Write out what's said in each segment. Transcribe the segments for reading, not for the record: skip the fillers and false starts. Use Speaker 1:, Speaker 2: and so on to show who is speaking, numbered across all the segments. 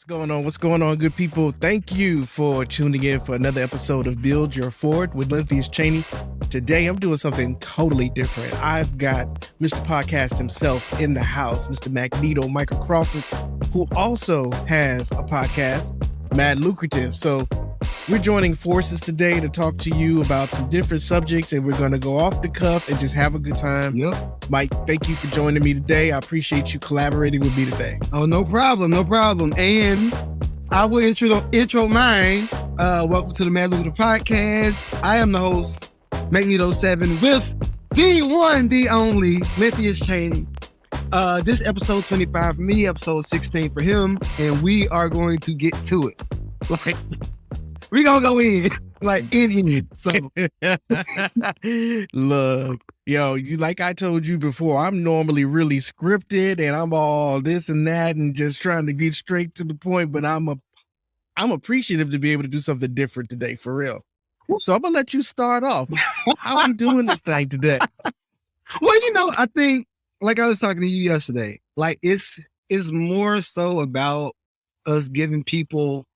Speaker 1: What's going on? What's going on, good people? Thank you for tuning in for another episode of Build Your Ford with Lynthius Cheney. Today, I'm doing something totally different. I've got Mr. Podcast himself in the house, Mr. Magnedo, Michael Crawford, who also has a podcast, Mad Lucrative. So we're joining forces today to talk to you about some different subjects, and we're going to go off the cuff and just have a good time.
Speaker 2: Yep.
Speaker 1: Mike, thank you for joining me today. I appreciate you collaborating with me today.
Speaker 2: Oh, no problem. No problem. And I will intro mine. Welcome to the Mad Lucrative Podcast. I am the host, Magnedo 7, with the one, the only, Lynthius Cheney. This episode 25 for me, episode 16 for him, and we are going to get to it. Like, we gonna go in, like, in it. So,
Speaker 1: look, yo, like I told you before, I'm normally really scripted and I'm all this and that and just trying to get straight to the point, but I'm appreciative to be able to do something different today, for real. So I'm gonna let you start off. How are we doing this thing today?
Speaker 2: Well, I think, like I was talking to you yesterday, like it's more so about us giving people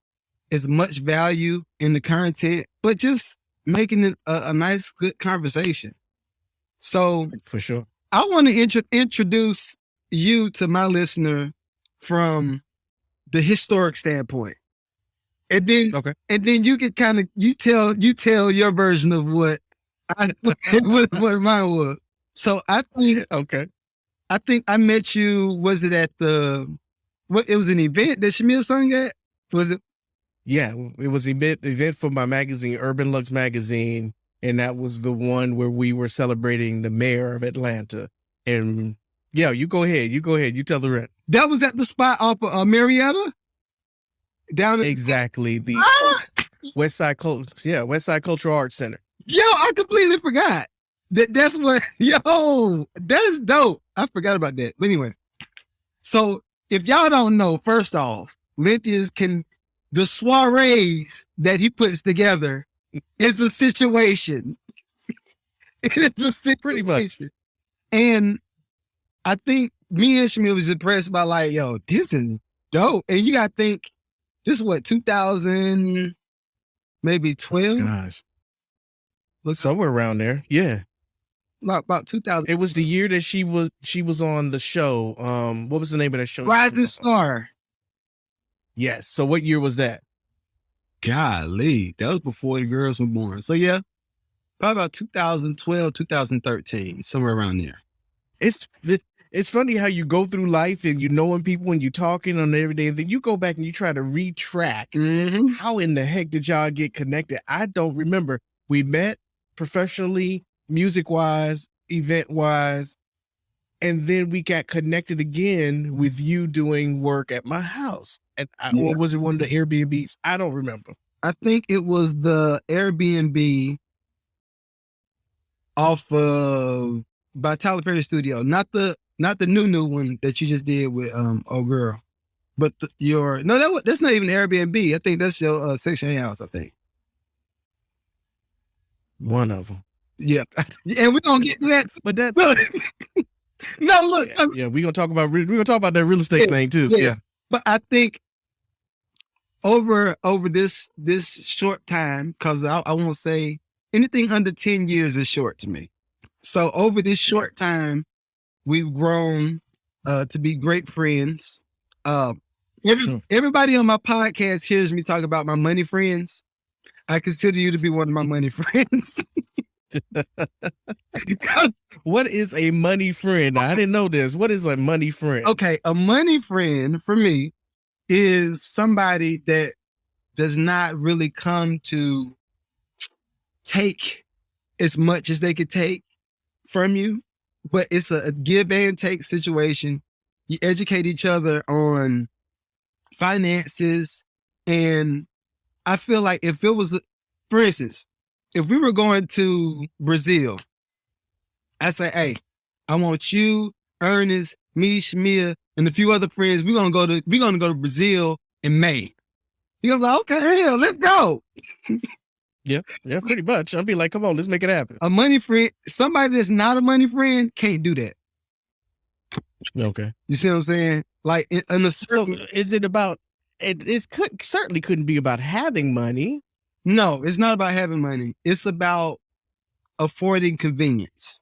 Speaker 2: as much value in the content, but just making it a nice, good conversation. So
Speaker 1: for sure,
Speaker 2: I want to introduce you to my listener from the historic standpoint, and then you can kind of you tell your version of what what mine was. So I think I met you. Was it at it was an event that Shamil sung at? Was it?
Speaker 1: Yeah, it was an event for my magazine, Urban Lux magazine, and that was the one where we were celebrating the mayor of Atlanta. And yeah, you go ahead, you tell the rest.
Speaker 2: That was at the spot off of Marietta?
Speaker 1: Exactly, the West Side Cultural Arts Center.
Speaker 2: Yo, I completely forgot. That's what, that is dope. I forgot about that. But anyway, so if y'all don't know, first off, Lynthius the soirees that he puts together is a situation. It is a situation.
Speaker 1: Pretty much.
Speaker 2: And I think me and Shamil was impressed by, like, yo, this is dope. And you got to think, this is what, 2000, maybe 12?
Speaker 1: Gosh. Somewhere around there. Yeah.
Speaker 2: About 2000.
Speaker 1: It was the year that she was on the show. What was the name of that show?
Speaker 2: Rising Star.
Speaker 1: Yes. So what year was that?
Speaker 2: Golly, that was before the girls were born. So yeah, probably about 2012, 2013, somewhere around there.
Speaker 1: It's funny how you go through life and you knowing people and you talking on every day, and then you go back and you try to retrack.
Speaker 2: Mm-hmm.
Speaker 1: How in the heck did y'all get connected? I don't remember. We met professionally, music-wise, event-wise, and then we got connected again with you doing work at my house. And or was it one of the Airbnbs? I don't remember.
Speaker 2: I think it was the Airbnb off of by Tyler Perry Studio, not the new one that you just did with old girl, but that's not even Airbnb. I think that's your Section 8 house. I think
Speaker 1: one of them.
Speaker 2: Yeah, and we're gonna get to that.
Speaker 1: But that
Speaker 2: no, look.
Speaker 1: Yeah, we're gonna talk about that real estate thing too. Yeah.
Speaker 2: But I think over this short time, because I won't say anything under 10 years is short to me. So over this short time, we've grown to be great friends. Everybody on my podcast hears me talk about my money friends. I consider you to be one of my money friends.
Speaker 1: What is a money friend? I didn't know this. What is a money friend?
Speaker 2: Okay, a money friend for me is somebody that does not really come to take as much as they could take from you, but it's a give and take situation. You educate each other on finances, and I feel like if it was, for instance, if we were going to Brazil, I say, hey, I want you, Ernest, me, Shamir, and a few other friends. We're gonna go to Brazil in May. You're like, okay, hell, let's go.
Speaker 1: Yeah, pretty much. I'll be like, come on, let's make it happen.
Speaker 2: A money friend, somebody that's not a money friend can't do that.
Speaker 1: Okay.
Speaker 2: You see what I'm saying? Like in a certain...
Speaker 1: So is it about it certainly couldn't be about having money.
Speaker 2: No, it's not about having money. It's about affording convenience.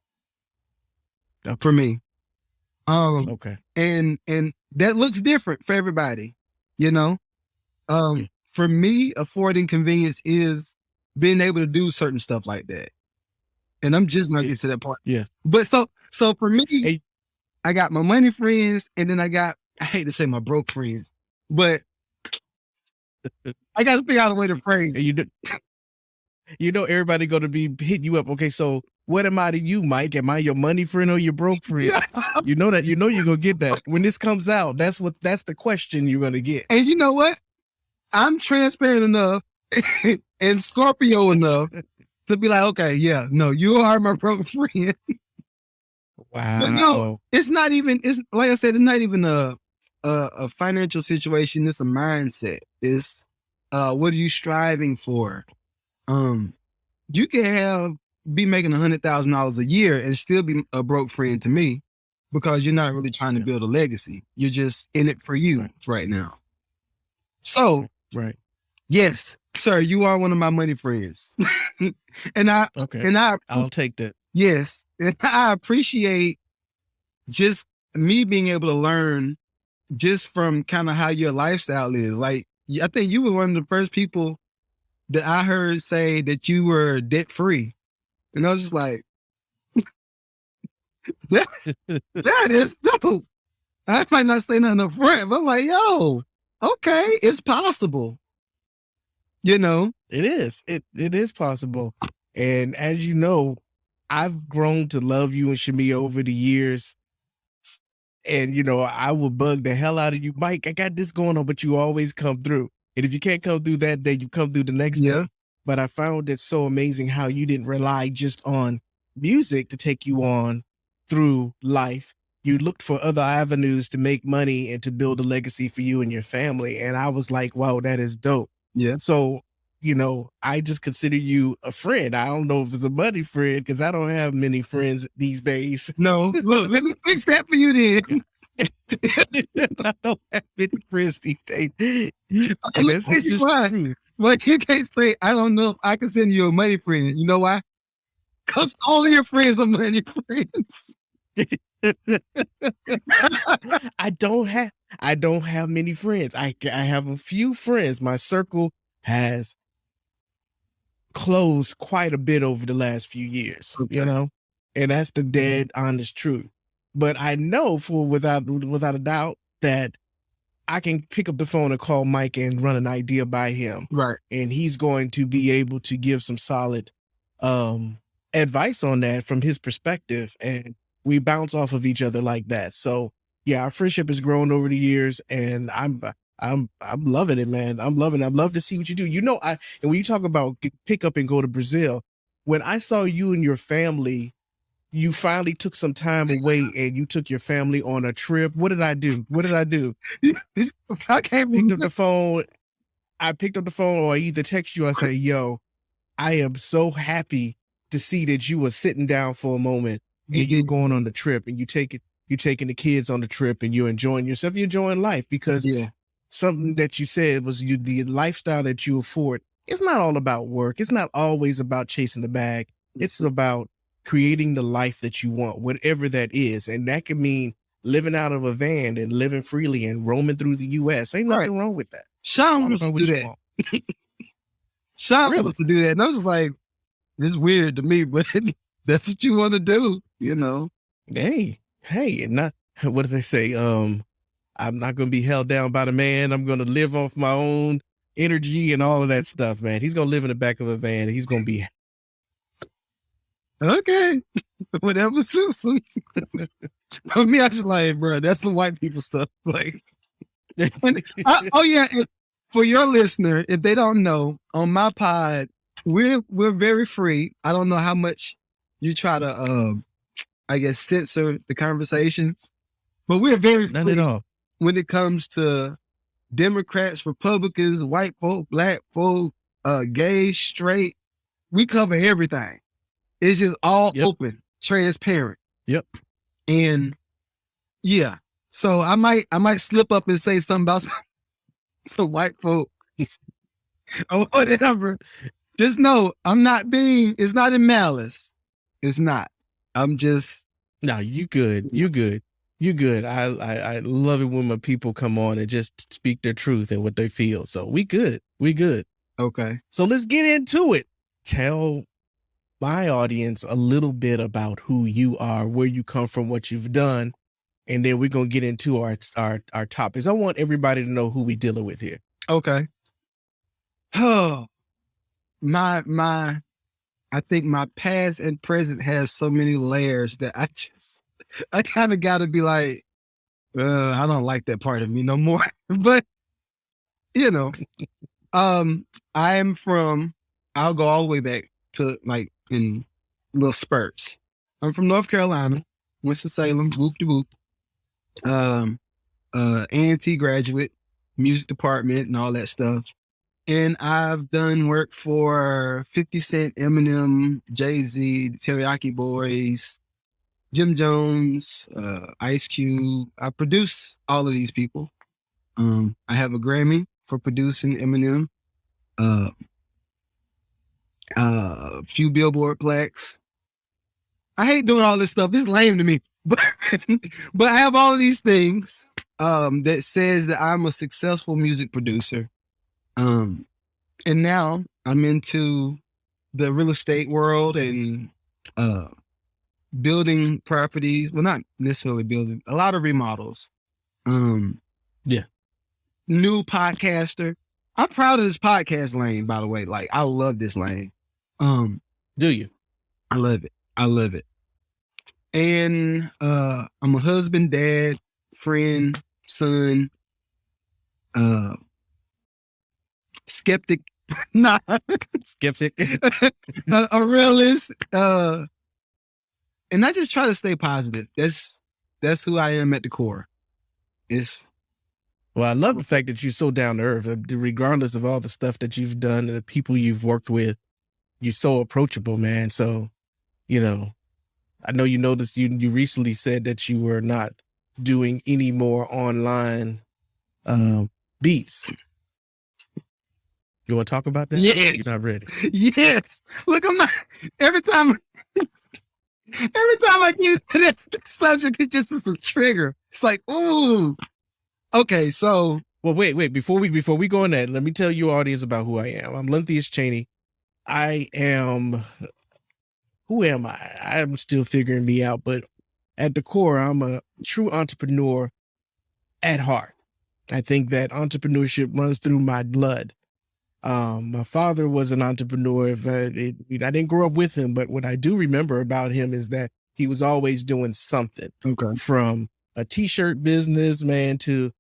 Speaker 1: Okay.
Speaker 2: For me.
Speaker 1: Okay.
Speaker 2: And that looks different for everybody, you know. For me, affording convenience is being able to do certain stuff like that. And I'm just gonna get to that part.
Speaker 1: Yeah.
Speaker 2: But so for me, I got my money friends, and then I hate to say my broke friends, but I got to figure out a way to phrase.
Speaker 1: You know, everybody going to be hitting you up. Okay, so what am I to you, Mike? Am I your money friend or your broke friend? Yeah. You know you're going to get that. When this comes out, that's the question you're going to get.
Speaker 2: And you know what? I'm transparent enough and Scorpio enough to be like, okay, yeah, no, you are my broke friend.
Speaker 1: Wow.
Speaker 2: But no, it's not even, it's like I said, it's not even a financial situation. It's a mindset. It's what are you striving for? You can be making $100,000 a year and still be a broke friend to me, because you're not really trying to build a legacy. You're just in it for you right now. So, yes, sir, you are one of my money friends.
Speaker 1: I'll take that.
Speaker 2: Yes. And I appreciate just me being able to learn just from kind of how your lifestyle is. Like, I think you were one of the first people that I heard say that you were debt free. And I was just like, that is dope. I might not say nothing up front, but I'm like, yo, okay, it's possible. You know?
Speaker 1: It is. It is possible. And as you know, I've grown to love you and Shami over the years. And, you know, I will bug the hell out of you. Mike, I got this going on, but you always come through. And if you can't come through that day, you come through the next day. But I found it so amazing how you didn't rely just on music to take you on through life. You looked for other avenues to make money and to build a legacy for you and your family. And I was like, wow, that is dope.
Speaker 2: Yeah.
Speaker 1: So, you know, I just consider you a friend. I don't know if it's a money friend because I don't have many friends these days.
Speaker 2: No, look, let me fix that for you then.
Speaker 1: I don't have many friends these days.
Speaker 2: And that's just true. But you can't say, I don't know if I can send you a money friend. You know why? Because all of your friends are money friends.
Speaker 1: I don't have many friends. I have a few friends. My circle has closed quite a bit over the last few years, you know, and that's the dead honest truth. But I know without a doubt that I can pick up the phone and call Mike and run an idea by him.
Speaker 2: Right.
Speaker 1: And he's going to be able to give some solid advice on that from his perspective. And we bounce off of each other like that. So yeah, our friendship has grown over the years, and I'm loving it, man. I'm loving it. I'd love to see what you do. You know, and when you talk about pick up and go to Brazil, when I saw you and your family, you finally took some time away and you took your family on a trip. What did I do?
Speaker 2: I picked up the phone.
Speaker 1: I picked up the phone, or I either text you, I say, yo, I am so happy to see that you were sitting down for a moment and you're going on the trip, and you're taking the kids on the trip, and you're enjoying yourself, you're enjoying life, because something that you said was the lifestyle that you afford. It's not all about work. It's not always about chasing the bag. It's about creating the life that you want, whatever that is. And that can mean living out of a van and living freely and roaming through the U.S. Ain't nothing wrong with that.
Speaker 2: Sean wants to do that. Sean wants to do that. And I was like, it's weird to me, but that's what you want to do, you know?
Speaker 1: Hey, and not, what do they say? I'm not going to be held down by the man. I'm going to live off my own energy and all of that stuff, man. He's going to live in the back of a van, and he's going to be.
Speaker 2: Okay. Whatever suits him. For me, I just like, bro, that's the white people stuff. Like, for your listener, if they don't know, on my pod, we're very free. I don't know how much you try to, I guess, censor the conversations, but we're very free.
Speaker 1: Not at all.
Speaker 2: When it comes to Democrats, Republicans, white folk, black folk, gay, straight, we cover everything. It's just all open, transparent.
Speaker 1: Yep.
Speaker 2: And yeah, so I might slip up and say something about some white folk or whatever. Just know it's not in malice. It's not. I'm just.
Speaker 1: No, you good. You good. You good. I love it when my people come on and just speak their truth and what they feel. So we good. We good.
Speaker 2: Okay.
Speaker 1: So let's get into it. Tell my audience a little bit about who you are, where you come from, what you've done, and then we're gonna get into our topics. I want everybody to know who we dealing with here.
Speaker 2: Okay. Oh, I think my past and present has so many layers that I kind of got to be like, I don't like that part of me no more. But I'll go all the way back to like in little spurts. I'm from North Carolina, Winston-Salem, whoop-de-whoop. A&T graduate, music department and all that stuff. And I've done work for 50 Cent, Eminem, Jay-Z, the Teriyaki Boys, Jim Jones, Ice Cube. I produce all of these people. I have a Grammy for producing Eminem. A few Billboard plaques. I hate doing all this stuff. It's lame to me. But I have all of these things that says that I'm a successful music producer. And now I'm into the real estate world and building properties. Well, not necessarily building, a lot of remodels.
Speaker 1: Yeah.
Speaker 2: New podcaster. I'm proud of this podcast lane, by the way. Like, I love this lane.
Speaker 1: Do you?
Speaker 2: I love it. I love it. And I'm a husband, dad, friend, son, skeptic. Nah.
Speaker 1: Skeptic.
Speaker 2: A realist. And I just try to stay positive. That's who I am at the core.
Speaker 1: Well, I love the fact that you're so down to earth, regardless of all the stuff that you've done and the people you've worked with. You're so approachable, man. So, I know you noticed you recently said that you were not doing any more online beats. You want to talk about that?
Speaker 2: Yes.
Speaker 1: You're not ready.
Speaker 2: Yes. Look, I'm not. Every time I use this subject, it just is a trigger. It's like, ooh. Okay, so.
Speaker 1: Well, wait. Before we go on that, let me tell your audience about who I am. I'm Lynthius Cheney. Who am I? I'm still figuring me out, but at the core, I'm a true entrepreneur at heart. I think that entrepreneurship runs through my blood. My father was an entrepreneur. I didn't grow up with him, but what I do remember about him is that he was always doing something.
Speaker 2: Okay.
Speaker 1: From a t-shirt business, man, to,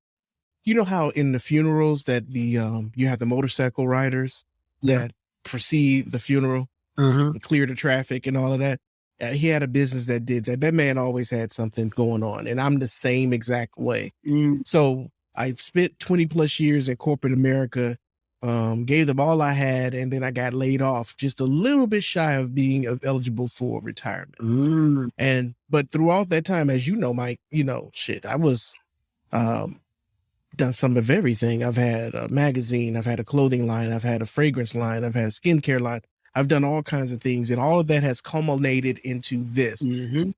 Speaker 1: how in the funerals that you have the motorcycle riders that precede the funeral, and clear the traffic and all of that. He had a business that did that. That man always had something going on, and I'm the same exact way. So I spent 20 plus years in corporate America, gave them all I had, and then I got laid off just a little bit shy of being eligible for retirement. But through all that time, as you know, Mike, I was done some of everything. I've had a magazine, I've had a clothing line, I've had a fragrance line, I've had a skincare line. I've done all kinds of things, and all of that has culminated into this.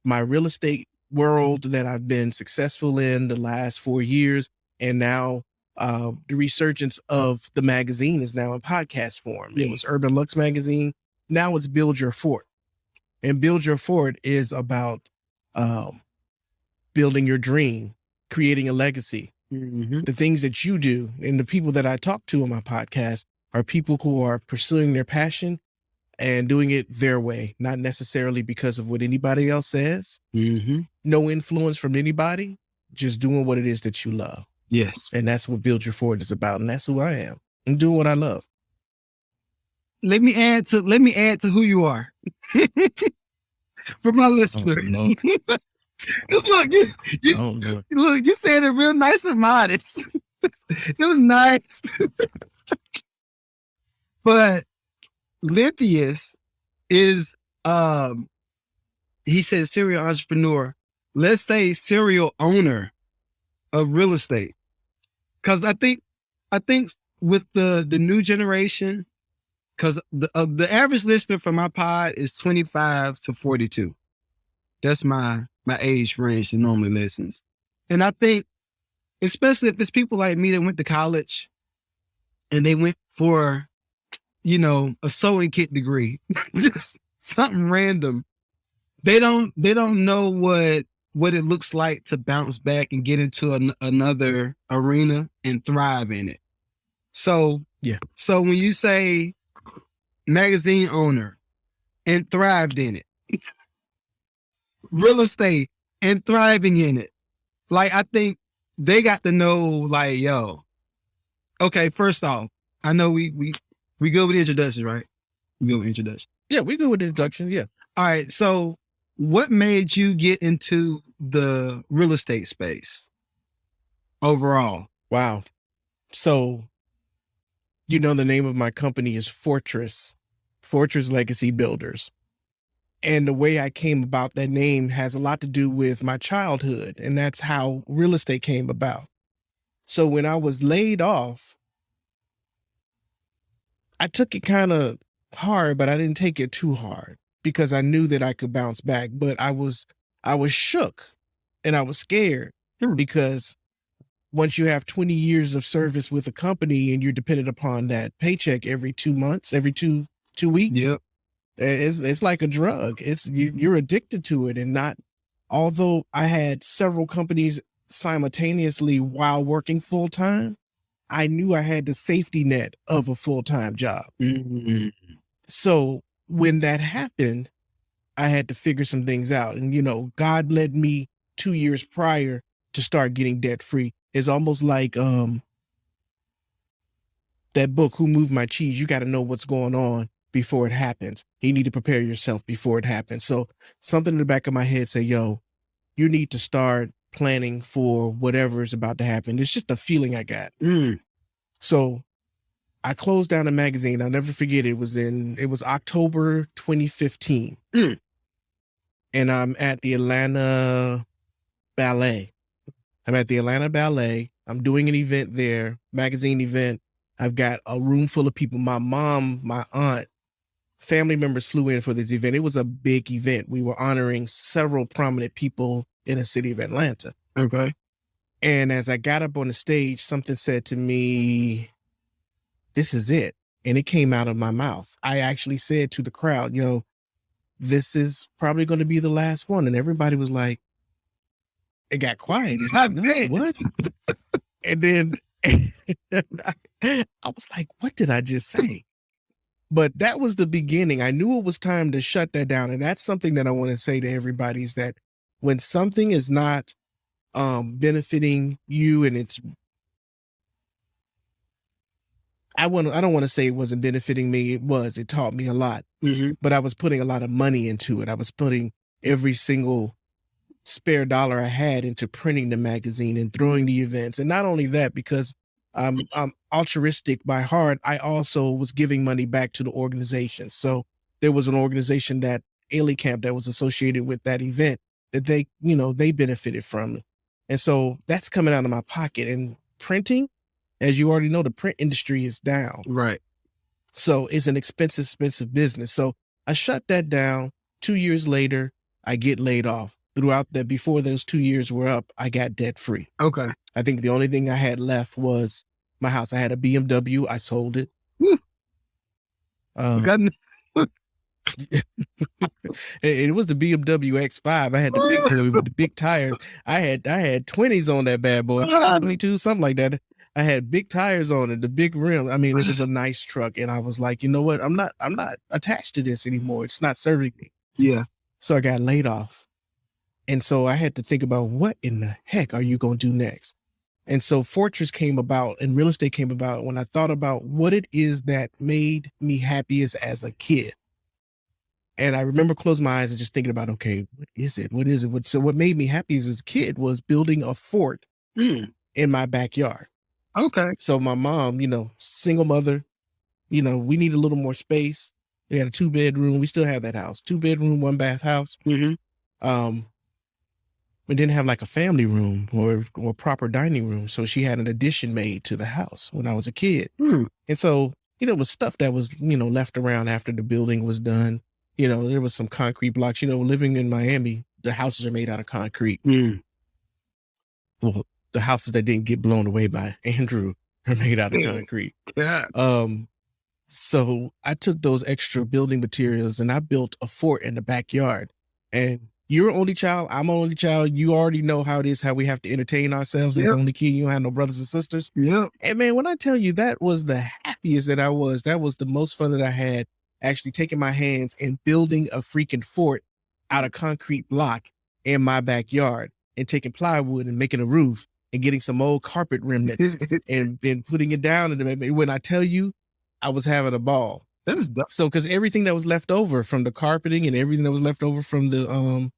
Speaker 1: My real estate world that I've been successful in the last 4 years, and now the resurgence of the magazine is now in podcast form. It was Urban Lux magazine. Now it's Build Your Fort. And Build Your Fort is about building your dream, creating a legacy. The things that you do and the people that I talk to on my podcast are people who are pursuing their passion and doing it their way, not necessarily because of what anybody else says. No influence from anybody, just doing what it is that you love.
Speaker 2: Yes.
Speaker 1: And that's what Build Your Fort is about. And that's who I am. I'm doing what I love.
Speaker 2: Let me add to who you are. For my listeners. Look, you said it real nice and modest. It was nice. But Lynthius is he said serial entrepreneur. Let's say serial owner of real estate. Because I think I think with the new generation, because the average listener for my pod is 25 to 42. That's my age range that normally listens. And I think, especially if it's people like me that went to college and they went for, a sewing kit degree, just something random. They don't know what it looks like to bounce back and get into another arena and thrive in it. So
Speaker 1: Yeah.
Speaker 2: So when you say magazine owner and thrived in it, real estate and thriving in it, like, I think they got to know, like, yo, okay, first off, I know we go with the introduction, right? We go with introduction.
Speaker 1: Yeah, we go with the introduction. Yeah.
Speaker 2: All right. So what made you get into the real estate space overall?
Speaker 1: Wow. So, the name of my company is Fortress Legacy Builders. And the way I came about that name has a lot to do with my childhood. And that's how real estate came about. So when I was laid off, I took it kind of hard, but I didn't take it too hard because I knew that I could bounce back. But I was shook and I was scared because once you have 20 years of service with a company and you're dependent upon that paycheck every 2 months, every two weeks,
Speaker 2: Yep.
Speaker 1: It's like a drug. You're addicted to it. And although I had several companies simultaneously while working full time, I knew I had the safety net of a full-time job.
Speaker 2: Mm-hmm.
Speaker 1: So when that happened, I had to figure some things out. And, God led me 2 years prior to start getting debt free. It's almost like that book, Who Moved My Cheese? You got to know what's going on before it happens. You need to prepare yourself before it happens. So something in the back of my head say, yo, you need to start planning for whatever is about to happen. It's just a feeling I got. So I closed down the magazine. I'll never forget it. It was October 2015. And I'm at the Atlanta Ballet. I'm doing an event there, magazine event. I've got a room full of people. My mom, my aunt, family members flew in for this event. It was a big event. We were honoring several prominent people in the city of Atlanta.
Speaker 2: Okay.
Speaker 1: And as I got up on the stage, something said to me, this is it. And it came out of my mouth. I actually said to the crowd, yo, this is probably going to be the last one. And everybody was like, it got quiet. It's like, no, what? And then I was like, what did I just say? But that was the beginning. I knew it was time to shut that down. And that's something that I want to say to everybody is that when something is not benefiting you and I don't want to say it wasn't benefiting me. It taught me a lot, but I was putting a lot of money into it. I was putting every single spare dollar I had into printing the magazine and throwing the events. And not only that, because I'm altruistic by heart, I also was giving money back to the organization. So there was an organization that Camp that was associated with that event that they benefited from. And so that's coming out of my pocket. And printing, as you already know, the print industry is down.
Speaker 2: Right.
Speaker 1: So it's an expensive business. So I shut that down. 2 years later, I get laid off. Throughout that, before those 2 years were up, I got debt free.
Speaker 2: Okay.
Speaker 1: I think the only thing I had left was my house. I had a BMW. I sold it. It was the BMW X5. I had the big boy with the big tires. I had 20s on that bad boy, 22, something like that. I had big tires on it, the big rim. I mean, it was a nice truck. And I was like, you know what? I'm not attached to this anymore. It's not serving me.
Speaker 2: Yeah.
Speaker 1: So I got laid off. And so I had to think about what in the heck are you going to do next? And so Fortress came about and real estate came about when I thought about what it is that made me happiest as a kid. And I remember closing my eyes and just thinking about, okay, what is it? So what made me happy as a kid was building a fort in my backyard.
Speaker 2: Okay.
Speaker 1: So my mom, single mother, we need a little more space. We had a 2-bedroom. We still have that house, 2-bedroom, 1-bath house. We didn't have like a family room or proper dining room. So she had an addition made to the house when I was a kid. And so, it was stuff that was, left around after the building was done. There was some concrete blocks, living in Miami, the houses are made out of concrete. Well, the houses that didn't get blown away by Andrew are made out of concrete. So I took those extra building materials and I built a fort in the backyard. And you're an only child. I'm an only child. You already know how it is, how we have to entertain ourselves as only kid. You don't have no brothers and sisters. And man, when I tell you that was the happiest that I was, that was the most fun that I had, actually taking my hands and building a freaking fort out of concrete block in my backyard and taking plywood and making a roof and getting some old carpet remnants and putting it down. And when I tell you, I was having a ball.
Speaker 2: That is dumb.
Speaker 1: So, because everything that was left over from the carpeting and everything that was left over from the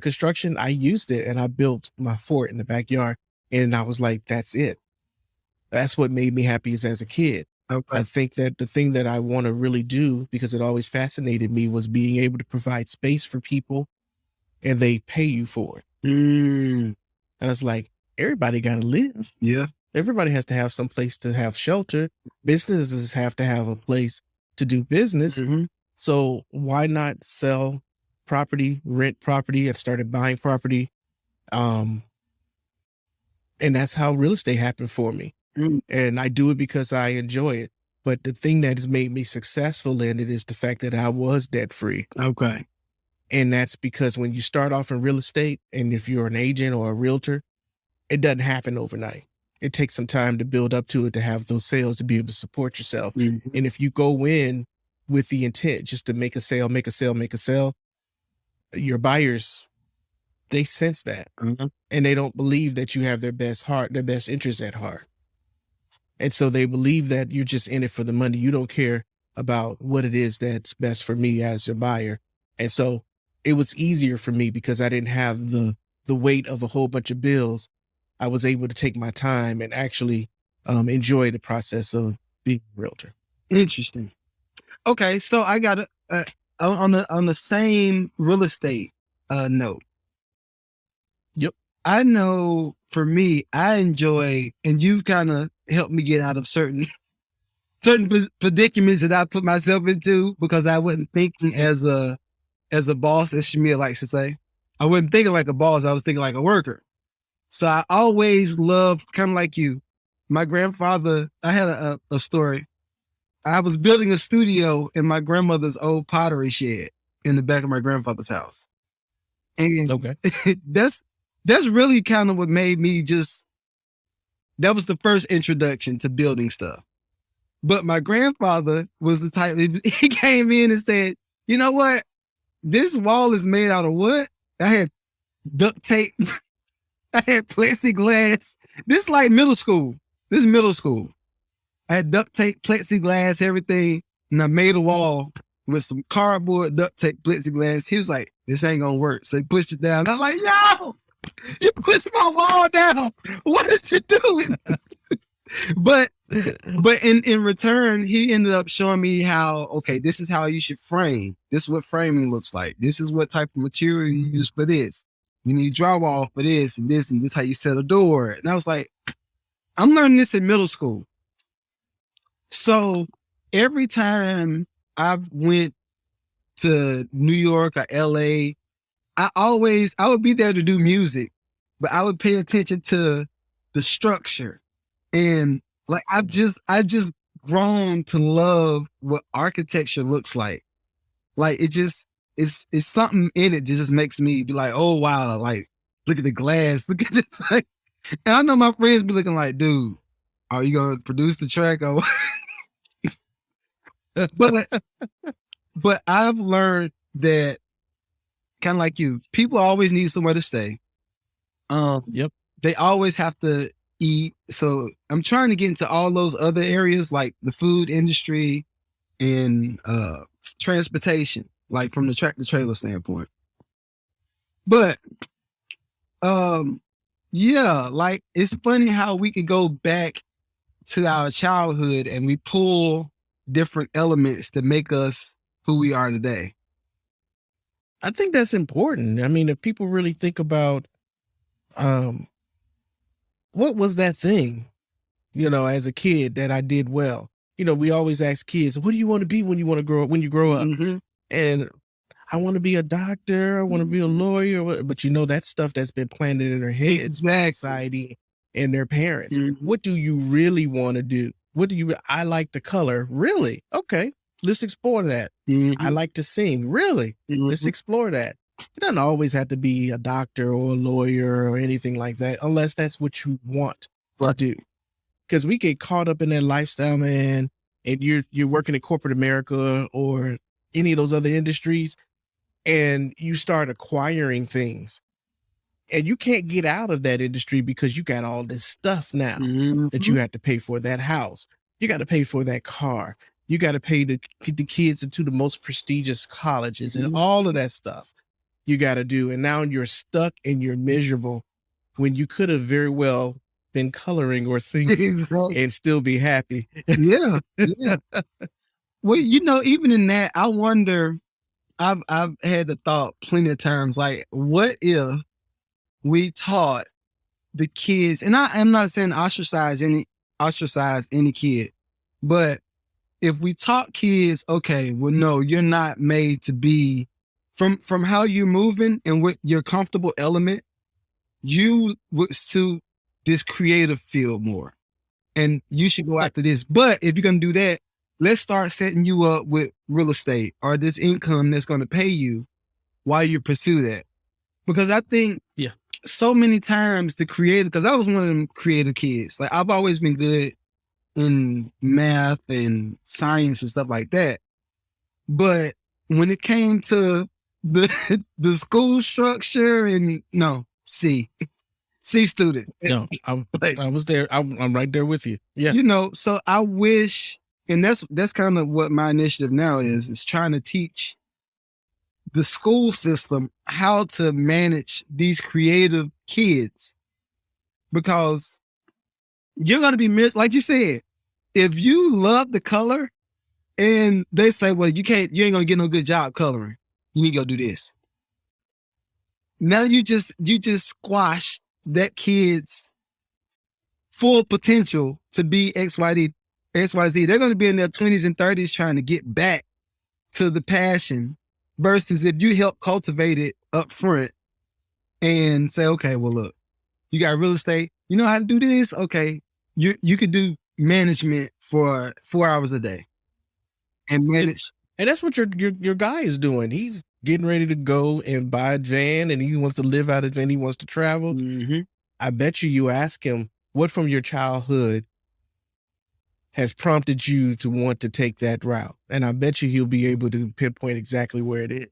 Speaker 1: construction, I used it and I built my fort in the backyard. And I was like, that's it. That's what made me happiest as a kid. I think that the thing that I want to really do, because it always fascinated me, was being able to provide space for people and they pay you for it. And I was like, everybody got to live.
Speaker 2: Yeah.
Speaker 1: Everybody has to have some place to have shelter. Businesses have to have a place to do business. So why not sell property, rent property? I've started buying property. And that's how real estate happened for me. And I do it because I enjoy it. But the thing that has made me successful in it is the fact that I was debt free. And that's because when you start off in real estate, and if you're an agent or a realtor, it doesn't happen overnight. It takes some time to build up to it, to have those sales, to be able to support yourself. And if you go in with the intent just to make a sale, your buyers, they sense that. And they don't believe that you have their best interest at heart. And so they believe that you're just in it for the money. You don't care about what it is that's best for me as a buyer. And so it was easier for me because I didn't have the weight of a whole bunch of bills. I was able to take my time and actually enjoy the process of being a realtor.
Speaker 2: Interesting. Okay, so I got on the same real estate note.
Speaker 1: Yep.
Speaker 2: I know for me, I enjoy, and you've kind of helped me get out of certain predicaments that I put myself into because I wasn't thinking as a boss, as Shamil likes to say. I wasn't thinking like a boss. I was thinking like a worker. So I always loved, kind of like you, my grandfather. I had a story. I was building a studio in my grandmother's old pottery shed in the back of my grandfather's house. And that's really kind of what made me that was the first introduction to building stuff. But my grandfather was the type, he came in and said, you know what? This wall is made out of wood. I had duct tape. I had plexiglass. This is like middle school. This is middle school. I had duct tape, plexiglass, everything. And I made a wall with some cardboard, duct tape, plexiglass. He was like, this ain't gonna work. So he pushed it down. I was like, no, you pushed my wall down. What is you doing? But in return, he ended up showing me how, okay, this is how you should frame. This is what framing looks like. This is what type of material you use for this. You need drywall for this and this how you set a door. And I was like, I'm learning this in middle school. So every time I went to New York or LA, I would be there to do music, but I would pay attention to the structure. And like, I just grown to love what architecture looks like. Like it's something in it that just makes me be like, oh wow, like look at the glass, look at this. Like, and I know my friends be looking like, dude, are you gonna produce the track? Or but I've learned that, kind of like you, people always need somewhere to stay. They always have to eat. So I'm trying to get into all those other areas like the food industry and transportation, like from the tractor trailer standpoint. But yeah, like it's funny how we could go back to our childhood and we pull different elements to make us who we are today.
Speaker 1: I think that's important. I mean, if people really think about what was that thing, as a kid that I did well? We always ask kids, what do you want to be when you want to grow up, when you grow up?
Speaker 2: Mm-hmm.
Speaker 1: And I want to be a doctor. I want to be a lawyer. But that's stuff that's been planted in their heads,
Speaker 2: Exactly.
Speaker 1: society, and their parents.
Speaker 2: Mm-hmm.
Speaker 1: What do you really want to do? I like the color. Really? Okay. Let's explore that.
Speaker 2: Mm-hmm.
Speaker 1: I like to sing. Really?
Speaker 2: Mm-hmm.
Speaker 1: Let's explore that. It doesn't always have to be a doctor or a lawyer or anything like that, unless that's what you want to do. Because we get caught up in that lifestyle, man, and you're working in corporate America or any of those other industries, and you start acquiring things. And you can't get out of that industry because you got all this stuff now that you have to pay for. That house. You got to pay for that car. You got to pay to get the kids into the most prestigious colleges and all of that stuff you got to do. And now you're stuck and you're miserable when you could have very well been coloring or singing and still be happy.
Speaker 2: Yeah. Well, even in that, I wonder, I've had the thought plenty of times, like, what if we taught the kids, and I'm not saying ostracize any kid, but if we taught kids, okay, well, no, you're not made to be from how you're moving and with your comfortable element, you was to this creative field more, and you should go after this. But if you're gonna do that, let's start setting you up with real estate or this income that's going to pay you while you pursue that. Because I think so many times because I was one of them creative kids. Like, I've always been good in math and science and stuff like that. But when it came to the school structure and C student.
Speaker 1: No, I was there. I'm right there with you. Yeah.
Speaker 2: So I wish, and that's kind of what my initiative now is trying to teach the school system how to manage these creative kids, because you're going to be like you said, if you love the color and they say, well, you ain't going to get no good job coloring, you need to go do this. Now you just squash that kid's full potential to be XYZ. They're going to be in their 20s and 30s trying to get back to the passion, versus if you help cultivate it up front and say, okay, well, look, you got real estate, you know how to do this. Okay. You could do management for 4 hours a day and manage.
Speaker 1: And that's what your guy is doing. He's getting ready to go and buy a van, and he wants to live out of it, and he wants to travel.
Speaker 2: Mm-hmm.
Speaker 1: I bet you ask him, what from your childhood has prompted you to want to take that route? And I bet you he'll be able to pinpoint exactly where it is.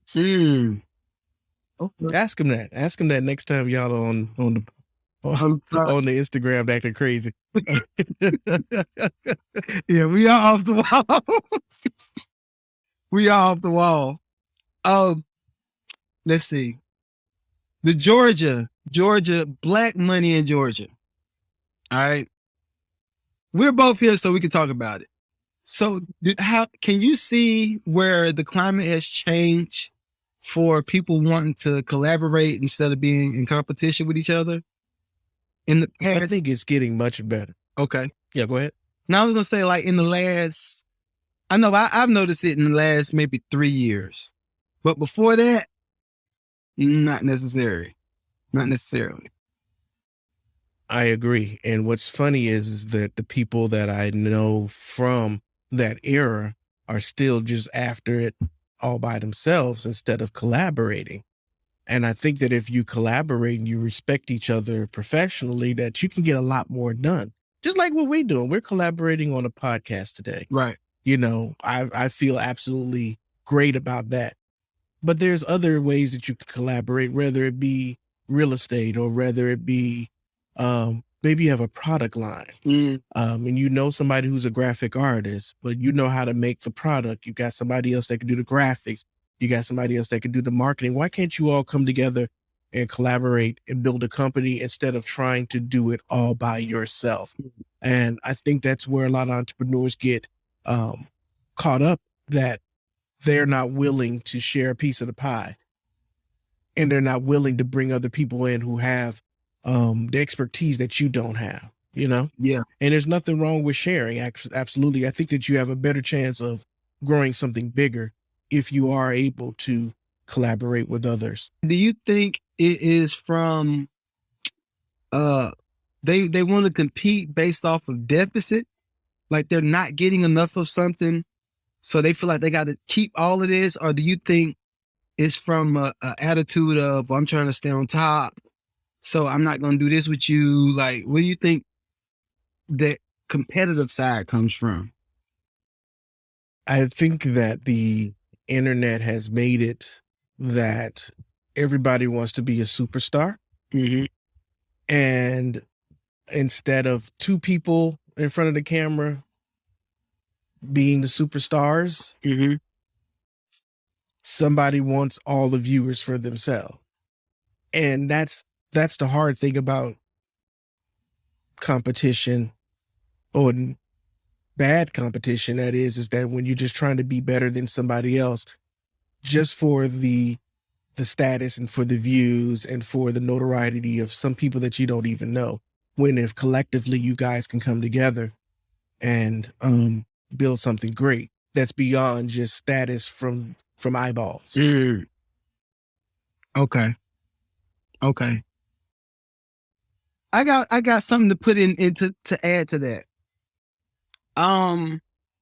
Speaker 2: Okay.
Speaker 1: Ask him that. Ask him that next time y'all are on the Instagram acting crazy.
Speaker 2: Yeah, we are off the wall. We are off the wall. Let's see. The Georgia, black money in Georgia. All right. We're both here so we can talk about it. So how can you see where the climate has changed for people wanting to collaborate instead of being in competition with each other?
Speaker 1: I think it's getting much better.
Speaker 2: Okay.
Speaker 1: Yeah, go ahead.
Speaker 2: Now I was going to say, like, in the last, I know I've noticed it in the last maybe 3 years, but before that, not necessarily.
Speaker 1: I agree. And what's funny is that the people that I know from that era are still just after it all by themselves instead of collaborating. And I think that if you collaborate and you respect each other professionally, that you can get a lot more done. Just like what we're doing. We're collaborating on a podcast today.
Speaker 2: Right.
Speaker 1: I feel absolutely great about that. But there's other ways that you can collaborate, whether it be real estate or whether it be maybe you have a product line and somebody who's a graphic artist, but you know how to make the product. You got somebody else that can do the graphics. You got somebody else that can do the marketing. Why can't you all come together and collaborate and build a company instead of trying to do it all by yourself? And I think that's where a lot of entrepreneurs get caught up, that they're not willing to share a piece of the pie, and they're not willing to bring other people in who have the expertise that you don't have, you know?
Speaker 2: Yeah.
Speaker 1: And there's nothing wrong with sharing. Absolutely. I think that you have a better chance of growing something bigger if you are able to collaborate with others.
Speaker 2: Do you think it is from they want to compete based off of deficit? Like they're not getting enough of something, so they feel like they got to keep all of this? Or do you think it's from a attitude of, I'm trying to stay on top, so I'm not going to do this with you? Like, where do you think that competitive side comes from?
Speaker 1: I think that the internet has made it that everybody wants to be a superstar.
Speaker 2: Mm-hmm.
Speaker 1: And instead of two people in front of the camera being the superstars,
Speaker 2: Mm-hmm.
Speaker 1: somebody wants all the viewers for themselves. And that's the hard thing about competition, or bad competition, that is that when you're just trying to be better than somebody else just for the status and for the views and for the notoriety of some people that you don't even know, when if collectively you guys can come together and build something great that's beyond just status from eyeballs.
Speaker 2: Mm. Okay. I got something to put into to add to that.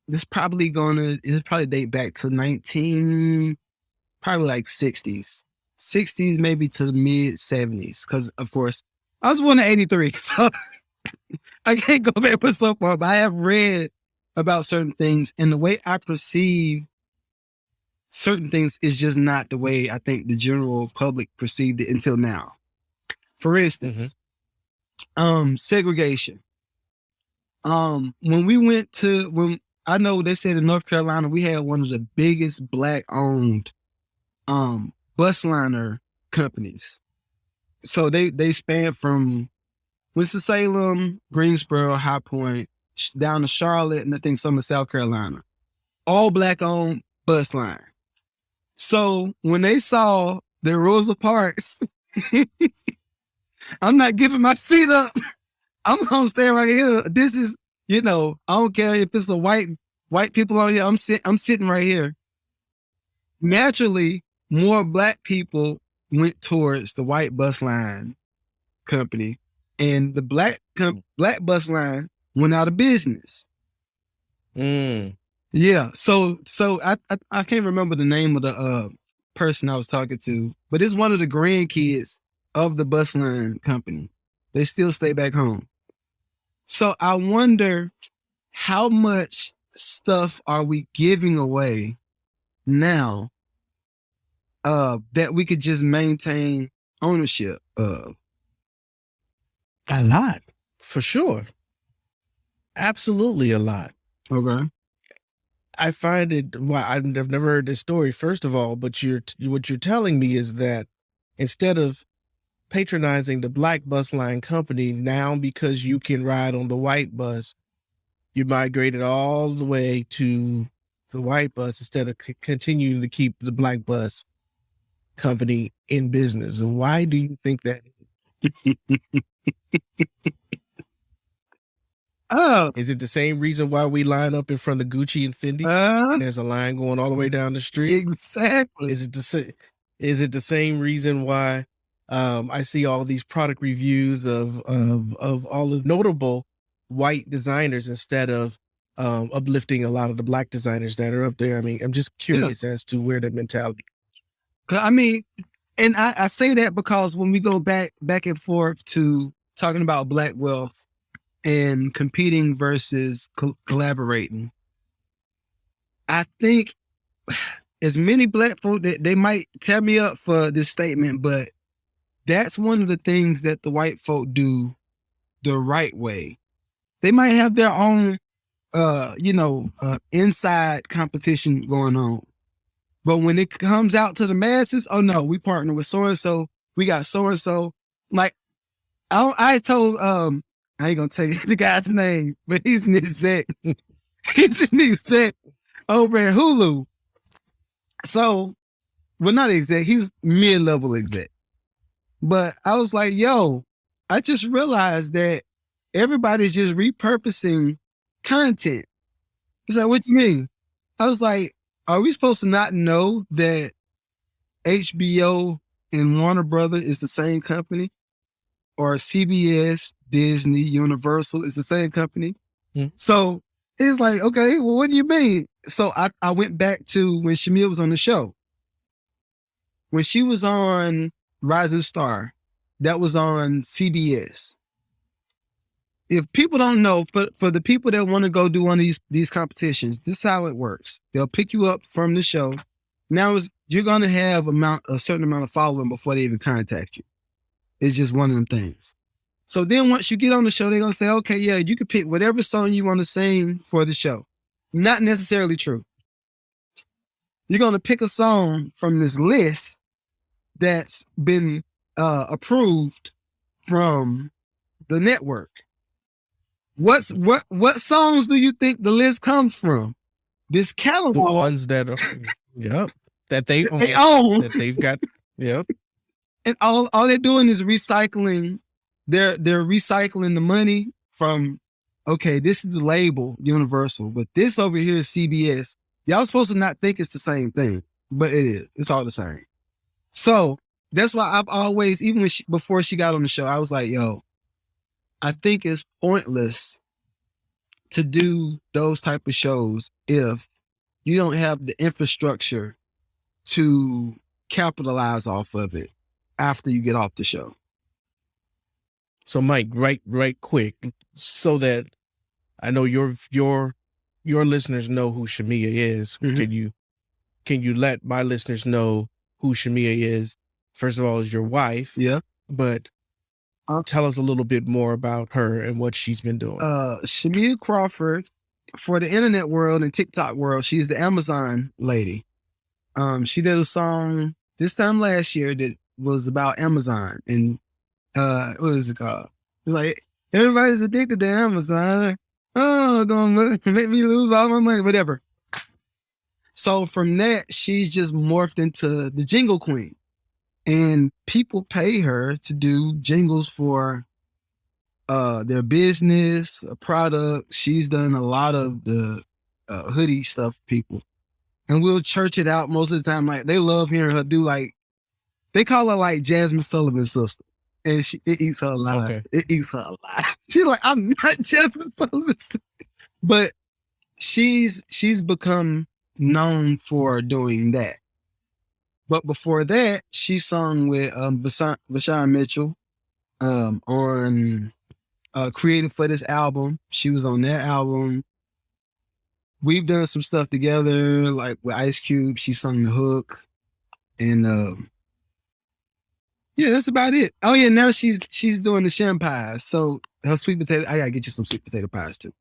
Speaker 2: This probably date back to probably like 60s, maybe to the mid 70s. Cause of course I was born in 83, so I can't go back for so far, but I have read about certain things, and the way I perceive certain things is just not the way I think the general public perceived it until now. For instance, segregation. When I know they said in North Carolina, we had one of the biggest Black owned bus liner companies. So they span from Winston-Salem, Greensboro, High Point, down to Charlotte, and I think some of South Carolina. All Black owned bus line. So when they saw the Rosa Parks, I'm not giving my seat up. I'm gonna stay right here. This is, I don't care if it's a white people on here. I'm sitting right here. Naturally, more Black people went towards the white bus line company, and the black bus line went out of business. Yeah. So I can't remember the name of the person I was talking to, but it's one of the grandkids of the bus line company. They still stay back home. So I wonder how much stuff are we giving away now that we could just maintain ownership of?
Speaker 1: A lot, for sure. Absolutely a lot.
Speaker 2: Okay.
Speaker 1: I find it, I've never heard this story, first of all, but what you're telling me is that instead of patronizing the Black bus line company, now because you can ride on the white bus, you migrated all the way to the white bus instead of continuing to keep the Black bus company in business. And why do you think that? Is it the same reason why we line up in front of Gucci and Fendi? And there's a line going all the way down the street.
Speaker 2: Exactly.
Speaker 1: Is it the same reason why I see all these product reviews of all the notable white designers instead of uplifting a lot of the Black designers that are up there? I mean, I'm just curious as to where that mentality.
Speaker 2: I mean, and I say that because when we go back and forth to talking about Black wealth and competing versus collaborating, I think as many Black folk that they might tear me up for this statement, but that's one of the things that the white folk do the right way. They might have their own, inside competition going on. But when it comes out to the masses, oh no, we partner with so-and-so. We got so-and-so. Like, I told, I ain't gonna tell you the guy's name, but he's an exec. He's an exec over at Hulu. So, well, not exec, he's mid-level exec. But I was like, yo, I just realized that everybody's just repurposing content. He's like, what you mean? I was like, are we supposed to not know that HBO and Warner Brother is the same company? Or CBS, Disney, Universal is the same company? So it's like, okay, well, what do you mean? So I went back to when Shamil was on the show. When she was on Rising Star, that was on CBS. If people don't know, for the people that want to go do one of these competitions, this is how it works. They'll pick you up from the show. Now you're going to have a certain amount of following before they even contact you. It's just one of them things. So then once you get on the show, they're going to say, okay, yeah, you can pick whatever song you want to sing for the show. Not necessarily true. You're going to pick a song from this list that's been approved from the network. What songs do you think the list comes from? This catalog.
Speaker 1: The ones that are, that they
Speaker 2: own.
Speaker 1: That they've got,
Speaker 2: And all they're doing is recycling. They're recycling the money from, okay, this is the label, Universal, but this over here is CBS. Y'all supposed to not think it's the same thing, but it is. It's all the same. So that's why I've always, even before she got on the show, I was like, yo, I think it's pointless to do those type of shows if you don't have the infrastructure to capitalize off of it after you get off the show.
Speaker 1: So Mike, right quick, so that I know your listeners know who Shamia is.
Speaker 2: Mm-hmm.
Speaker 1: Can you let my listeners know who Shamia is? First of all, is your wife.
Speaker 2: Yeah.
Speaker 1: But tell us a little bit more about her and what she's been doing.
Speaker 2: Shamia Crawford, for the internet world and TikTok world, she's the Amazon lady. She did a song this time last year that was about Amazon, and what was it called? It's like, everybody's addicted to Amazon. Oh, gonna make me lose all my money, whatever. So from that, she's just morphed into the jingle queen. And people pay her to do jingles for their business, a product. She's done a lot of the hoodie stuff for people. And we'll church it out most of the time. Like, they love hearing her do, like, they call her like Jasmine Sullivan's sister. And it eats her alive. Okay. It eats her alive. She's like, I'm not Jasmine Sullivan's sister. But she's become known for doing that. But before that, she sung with Vashawn Mitchell on Created for This Album. She was on that album. We've done some stuff together, like with Ice Cube. She sung the hook. And yeah, that's about it. Oh yeah, now she's doing the sham pies. So her sweet potato, I gotta get you some sweet potato pies too.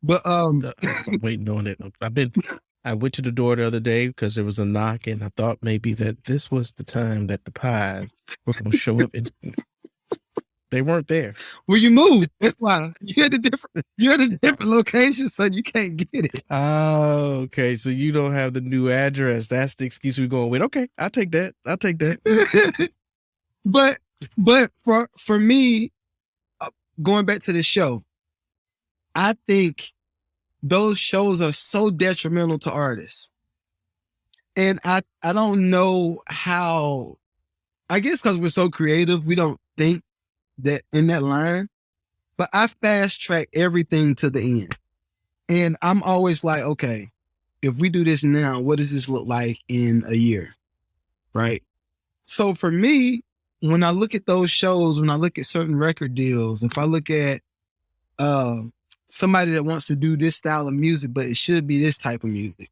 Speaker 2: But
Speaker 1: I'm waiting on it. I went to the door the other day because there was a knock, and I thought maybe that this was the time that the pies were going to show up. And they weren't there.
Speaker 2: Well, you moved. That's why you're at a different location, so you can't get it.
Speaker 1: Oh, okay. So you don't have the new address. That's the excuse we're going with. Okay, I'll take that.
Speaker 2: But for me, going back to the show, I think those shows are so detrimental to artists. And I don't know how, I guess because we're so creative, we don't think that in that line, but I fast track everything to the end. And I'm always like, okay, if we do this now, what does this look like in a year? Right? So for me, when I look at those shows, when I look at certain record deals, if I look at somebody that wants to do this style of music, but it should be this type of music,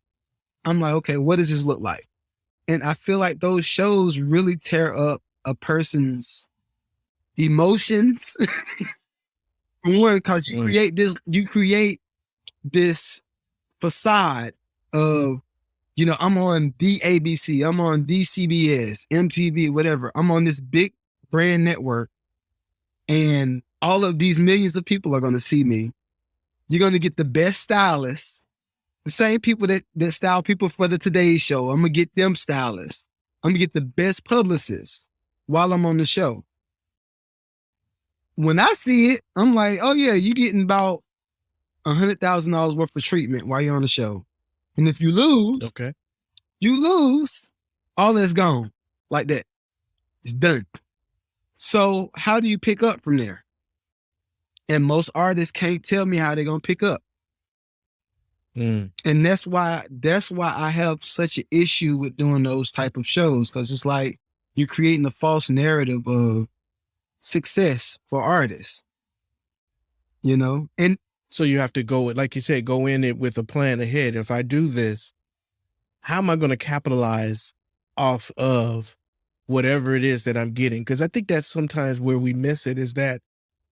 Speaker 2: I'm like, okay, what does this look like? And I feel like those shows really tear up a person's emotions. One, because you create this facade of, I'm on the ABC, I'm on the CBS, MTV, whatever. I'm on this big brand network, and all of these millions of people are going to see me. You're going to get the best stylists, the same people that style people for the Today Show. I'm going to get them stylists. I'm going to get the best publicists while I'm on the show. when I see it, I'm like, oh yeah, you getting about $100,000 worth of treatment while you're on the show. And if you lose,
Speaker 1: Okay.
Speaker 2: you lose, all that's gone like that. It's done. So how do you pick up from there? And most artists can't tell me how they're going to pick up. And that's why I have such an issue with doing those type of shows, because it's like you're creating a false narrative of success for artists, you know? And
Speaker 1: so you have to go, like you said, go in it with a plan ahead. If I do this, how am I going to capitalize off of whatever it is that I'm getting? Because I think that's sometimes where we miss it, is that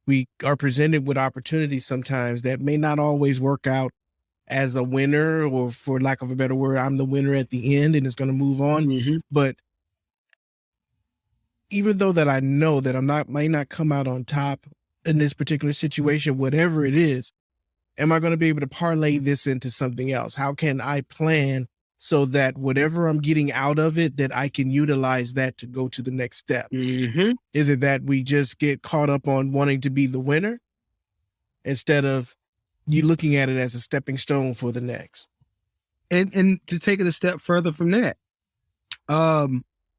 Speaker 1: we are presented with opportunities sometimes that may not always work out as a winner, or for lack of a better word, I'm the winner at the end and it's going to move on.
Speaker 2: Mm-hmm.
Speaker 1: But even though that I know that might not come out on top in this particular situation, whatever it is, am I going to be able to parlay this into something else? How can I plan so that whatever I'm getting out of it, that I can utilize that to go to the next step?
Speaker 2: Mm-hmm.
Speaker 1: Is it that we just get caught up on wanting to be the winner instead of you looking at it as a stepping stone for the next?
Speaker 2: And to take it a step further from that,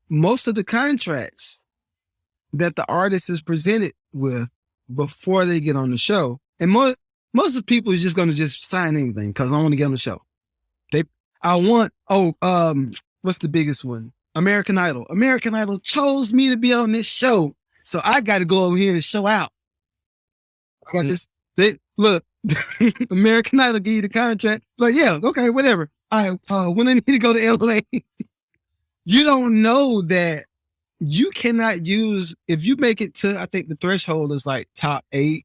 Speaker 2: most of the contracts that the artist is presented with before they get on the show, and most of the people is just going to just sign anything because I want to get on the show. What's the biggest one? American Idol. American Idol chose me to be on this show, so I got to go over here and show out. I got this. Look, American Idol give you the contract. Like, yeah, okay, whatever. All right, when I need to go to LA, you don't know that you cannot use, if you make it to, I think the threshold is like top 5,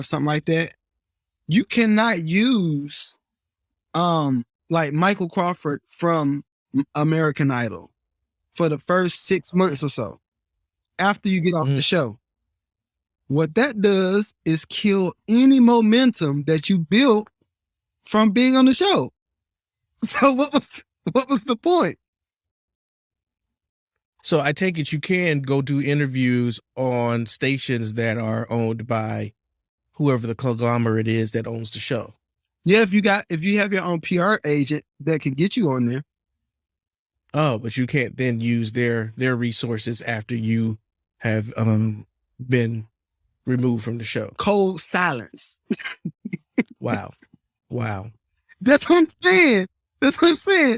Speaker 2: something like that. You cannot use like Michael Crawford from American Idol for the first 6 months or so after you get off the show. What that does is kill any momentum that you built from being on the show. So what was the point?
Speaker 1: So I take it you can go do interviews on stations that are owned by whoever the conglomerate is that owns the show.
Speaker 2: Yeah, if you have your own PR agent that can get you on there.
Speaker 1: Oh, but you can't then use their resources after you have been removed from the show.
Speaker 2: Cold silence.
Speaker 1: Wow.
Speaker 2: That's what I'm saying.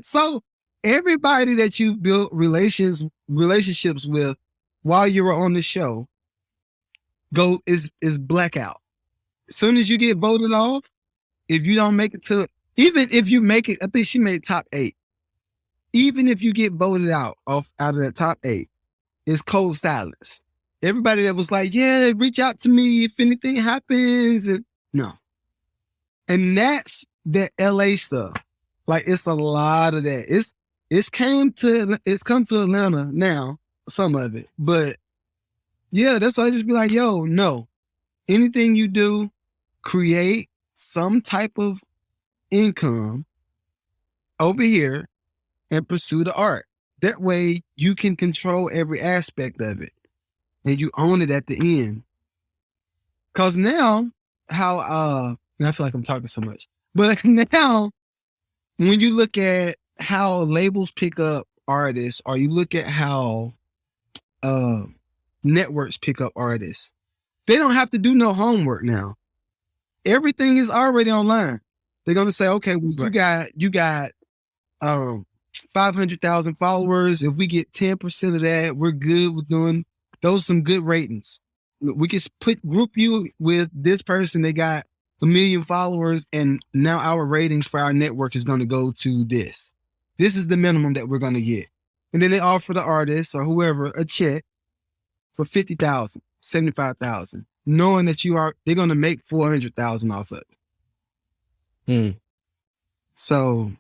Speaker 2: So everybody that you built relationships with while you were on the show is blackout. As soon as you get voted off, if you don't make it to, even if you make it, I think she made top 8. Even if you get voted out of that top 8, it's cold silence. Everybody that was like, yeah, reach out to me if anything happens. And no. And that's that LA stuff. Like, it's a lot of that. It's come to Atlanta now, some of it. But yeah, that's why I just be like, yo, no. Anything you do, create some type of income over here and pursue the art. That way you can control every aspect of it and you own it at the end. Cause now and I feel like I'm talking so much, but now when you look at how labels pick up artists, or you look at how networks pick up artists, they don't have to do no homework now. Everything is already online. They're gonna say, okay, well, you got 500,000 followers. If we get 10% of that, we're good with doing those some good ratings. We can group you with this person. They got 1 million followers, and now our ratings for our network is gonna go to this. This is the minimum that we're gonna get. And then they offer the artist or whoever a check for 50,000, 75,000. Knowing that they're going to make 400,000 off of it. So,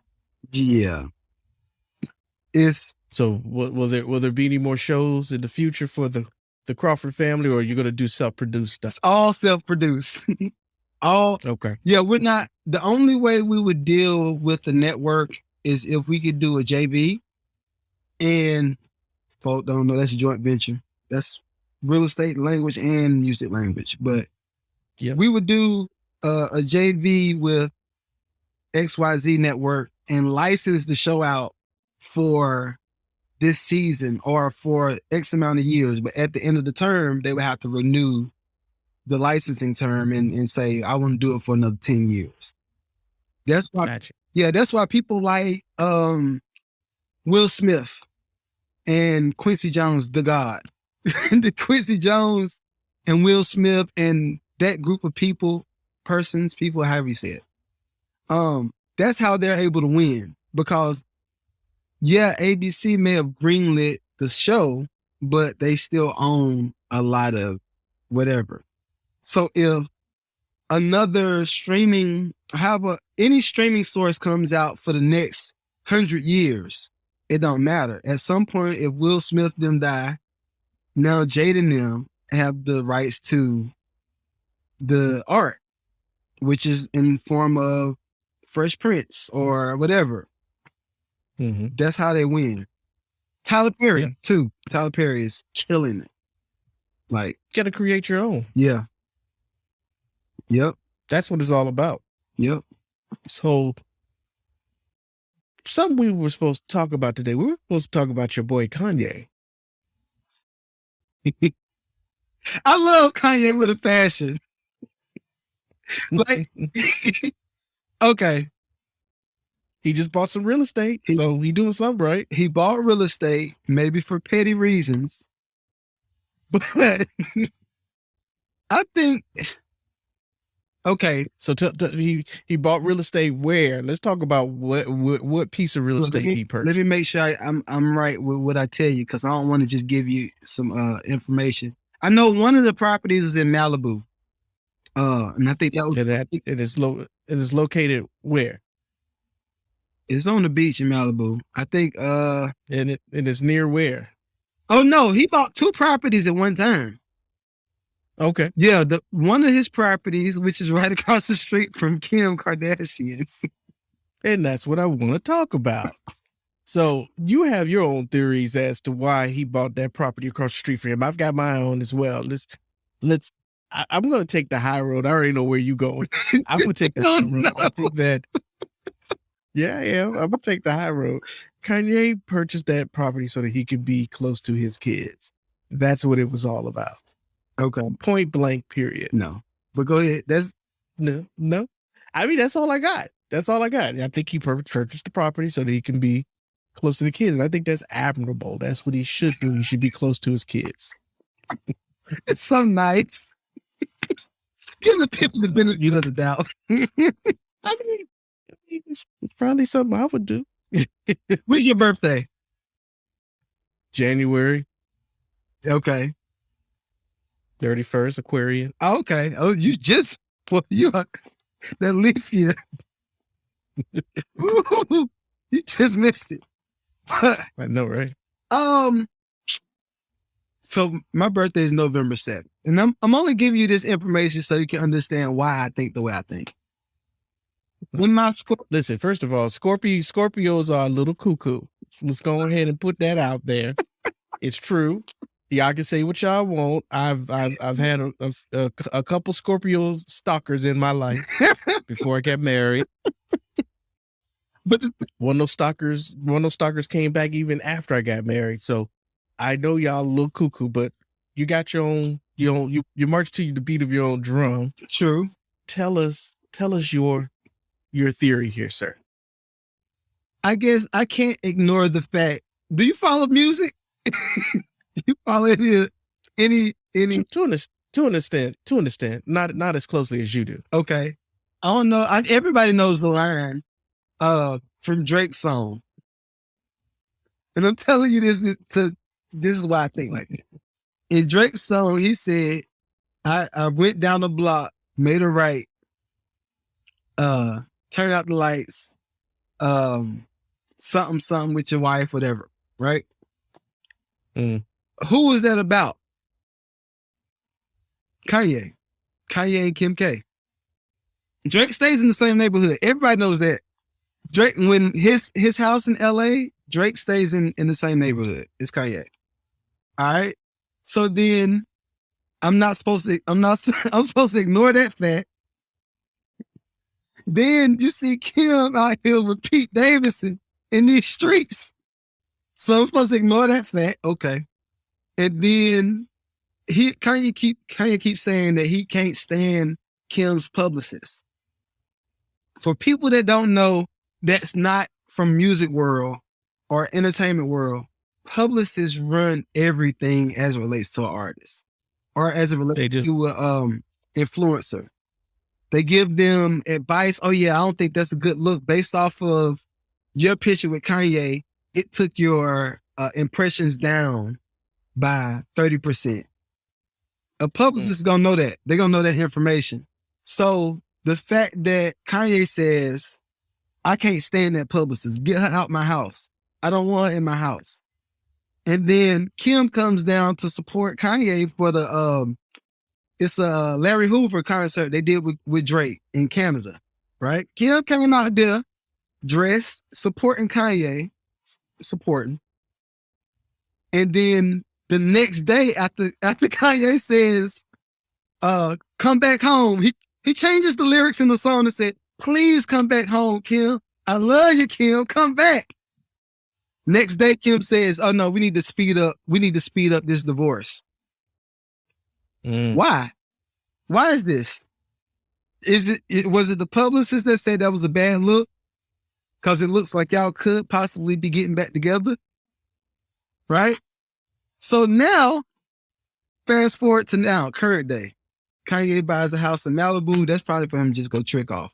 Speaker 2: yeah.
Speaker 1: So will there be any more shows in the future for the Crawford family, or are you going to do self-produced stuff?
Speaker 2: It's all self-produced.
Speaker 1: Okay.
Speaker 2: Yeah, we're not. The only way we would deal with the network is if we could do a JV. And folks don't know that's a joint venture. real estate language and music language. But
Speaker 1: Yep.
Speaker 2: we would do a JV with XYZ Network and license the show out for this season or for X amount of years. But at the end of the term, they would have to renew the licensing term and say, I want to do it for another 10 years. That's why,
Speaker 1: Gotcha.
Speaker 2: that's why people like Will Smith and Quincy Jones, the God. The Quincy Jones and Will Smith and that group of people, however you say it. That's how they're able to win. Because ABC may have greenlit the show, but they still own a lot of whatever. So if another any streaming source comes out for the next 100 years, it don't matter. At some point, if Will Smith them die, now Jade and them have the rights to the art, which is in form of Fresh Prince or whatever.
Speaker 1: Mm-hmm.
Speaker 2: That's how they win. Tyler Perry, too. Tyler Perry is killing it. Like,
Speaker 1: Got to create your own.
Speaker 2: yeah. Yep.
Speaker 1: That's what it's all about.
Speaker 2: Yep.
Speaker 1: So, something we were supposed to talk about today. We were supposed to talk about your boy Kanye.
Speaker 2: I love Kanye with a passion. Like, okay.
Speaker 1: He just bought some real estate, so he doing something right.
Speaker 2: He bought real estate, maybe for petty reasons, but I think, okay.
Speaker 1: So he bought real estate where? Let's talk about what piece of real estate he purchased.
Speaker 2: Let me make sure I'm right with what I tell you, because I don't want to just give you some information. I know one of the properties is in Malibu, and I think that was it is located where? It's on the beach in Malibu. I think
Speaker 1: and it is near where?
Speaker 2: Oh no, he bought 2 properties at one time.
Speaker 1: Okay.
Speaker 2: Yeah, one of his properties, which is right across the street from Kim Kardashian.
Speaker 1: And that's what I want to talk about. So you have your own theories as to why he bought that property across the street from him. I've got my own as well. I'm going to take the high road. I already know where you're going. I'm going to take the high road.
Speaker 2: No.
Speaker 1: I think that, I'm going to take the high road. Kanye purchased that property so that he could be close to his kids. That's what it was all about.
Speaker 2: Okay.
Speaker 1: Point blank, period.
Speaker 2: No. But go ahead.
Speaker 1: No. I mean, that's all I got. I think he purchased the property so that he can be close to the kids. And I think that's admirable. That's what he should do. He should be close to his kids.
Speaker 2: It's so nice. Give the people the benefit of the doubt.
Speaker 1: I mean, it's probably something I would do.
Speaker 2: When's your birthday?
Speaker 1: January.
Speaker 2: Okay.
Speaker 1: 31st, Aquarian.
Speaker 2: Okay. Oh, you are that leaf year. You just missed it.
Speaker 1: I know, right?
Speaker 2: So my birthday is November 7th. And I'm only giving you this information so you can understand why I think the way I think.
Speaker 1: Listen, first of all, Scorpios are a little cuckoo. Let's go ahead and put that out there. It's true. Y'all can say what y'all want. I've had a couple Scorpio stalkers in my life before I got married. But one of those stalkers came back even after I got married. So I know y'all a little cuckoo, but you got your own, you march to the beat of your own drum.
Speaker 2: True.
Speaker 1: Tell us your theory here, sir.
Speaker 2: I guess I can't ignore the fact. Do you follow music? Do you follow any
Speaker 1: to an extent, not as closely as you do.
Speaker 2: Okay. I don't know. Everybody knows the line from Drake's song. And I'm telling you this is why I think like this. In Drake's song, he said, I went down the block, made a right, turn out the lights, something with your wife, whatever, right?
Speaker 1: Mm.
Speaker 2: Who was that about? Kanye and Kim K. Drake stays in the same neighborhood. Everybody knows that. Drake, when his house in LA, Drake stays in the same neighborhood as Kanye. All right. So then I'm supposed to ignore that fact. Then you see Kim out here with Pete Davidson in these streets. So I'm supposed to ignore that fact. Okay. And then Kanye keeps saying that he can't stand Kim's publicist. For people that don't know, that's not from music world or entertainment world, publicists run everything as it relates to an artist or as it relates to an influencer. They give them advice. Oh yeah, I don't think that's a good look based off of your picture with Kanye. It took your impressions down by 30%. A publicist is gonna know that. They're gonna know that information. So the fact that Kanye says, I can't stand that publicist, get her out my house. I don't want her in my house. And then Kim comes down to support Kanye for the it's a Larry Hoover concert they did with Drake in Canada, right? Kim came out there dressed, supporting Kanye, and then the next day after Kanye says, come back home, he changes the lyrics in the song and said, please come back home, Kim. I love you, Kim. Come back. Next day, Kim says, oh no, we need to speed up this divorce. Why? Why is this? Was it the publicist that said that was a bad look? Because it looks like y'all could possibly be getting back together. Right? So now, fast forward to now, current day. Kanye buys a house in Malibu. That's probably for him to just go trick off.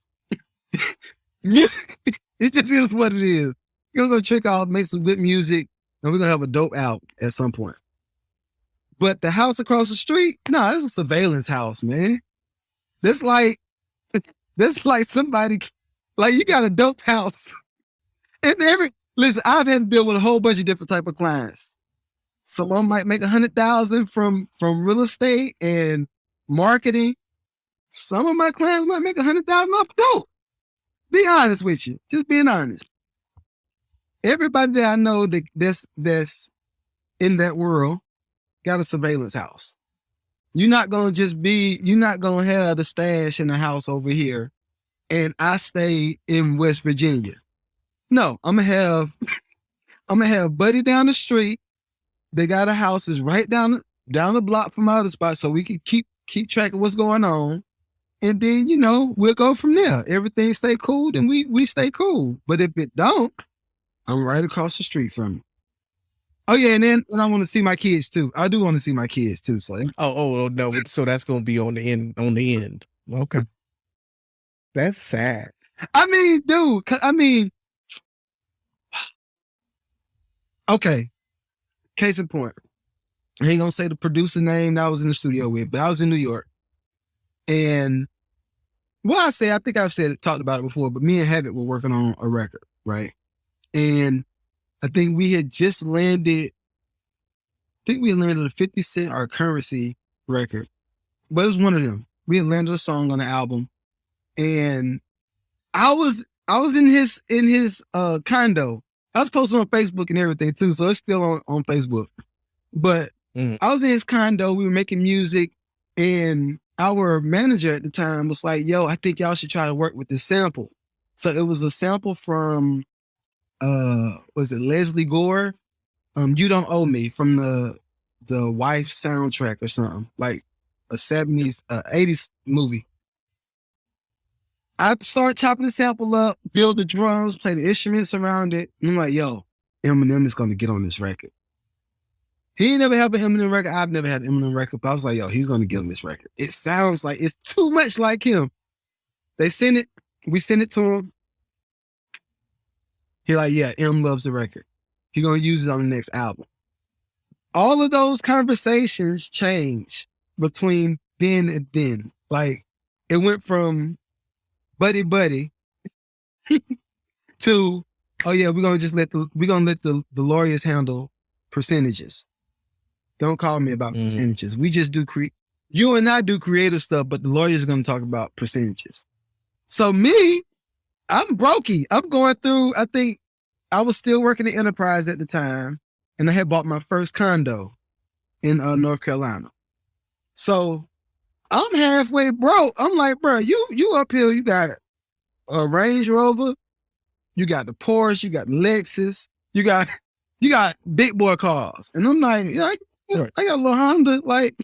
Speaker 2: It just is what it is. You're going to go trick off, make some good music, and we're going to have a dope album at some point. But the house across the street, no, this is a surveillance house, man. That's like somebody, like you got a dope house. And listen, I've had to deal with a whole bunch of different type of clients. Someone might make $100,000 from real estate and marketing. Some of my clients might make $100,000 off dope. Be honest with you. Just being honest. Everybody that I know that's in that world got a surveillance house. You're not going to have the stash in the house over here and I stay in West Virginia. No, I'm going to have Buddy down the street. They got a house is right down the block from my other spot so we can keep track of what's going on. And then, we'll go from there. Everything stay cool, then we stay cool. But if it don't, I'm right across the street from you. Oh yeah, and I want to see my kids too. I do want to see my kids too. So
Speaker 1: oh no, so that's gonna be on the end. Okay, that's sad.
Speaker 2: I mean, dude. Okay. Case in point, I ain't gonna say the producer name that I was in the studio with, but I was in New York, and I think I've talked about it before, but me and Habit were working on a record, right? And I think we had just landed, a 50 Cent or Currency record, but it was one of them. We had landed a song on the album, and I was in his condo. I was posting on Facebook and everything too, so it's still on Facebook. But I was in his condo. We were making music, and our manager at the time was like, "Yo, I think y'all should try to work with this sample." So it was a sample from, was it Leslie Gore? You Don't Owe Me, from the Wife soundtrack or something, like a 70s, 80s movie. I start chopping the sample up, build the drums, play the instruments around it. And I'm like, yo, Eminem is going to get on this record. He ain't never had an Eminem record. I've never had an Eminem record, but I was like, yo, he's going to get on this record. It sounds like it's too much like him. They send it. We send it to him. He like, yeah, M loves the record. He going to use it on the next album. All of those conversations change between then and then. Like, it went from buddy to, oh yeah, we're gonna let the lawyers handle percentages. Don't call me about percentages. We just do you and I do creative stuff, but the lawyer's gonna talk about percentages. So me, I'm brokey. I'm going through, I think I was still working at Enterprise at the time, and I had bought my first condo in North Carolina. So I'm halfway broke. I'm like, bro, you uphill. You got a Range Rover, you got the Porsche, you got the Lexus, you got big boy cars, and I'm like, yeah, I got a little Honda. Like,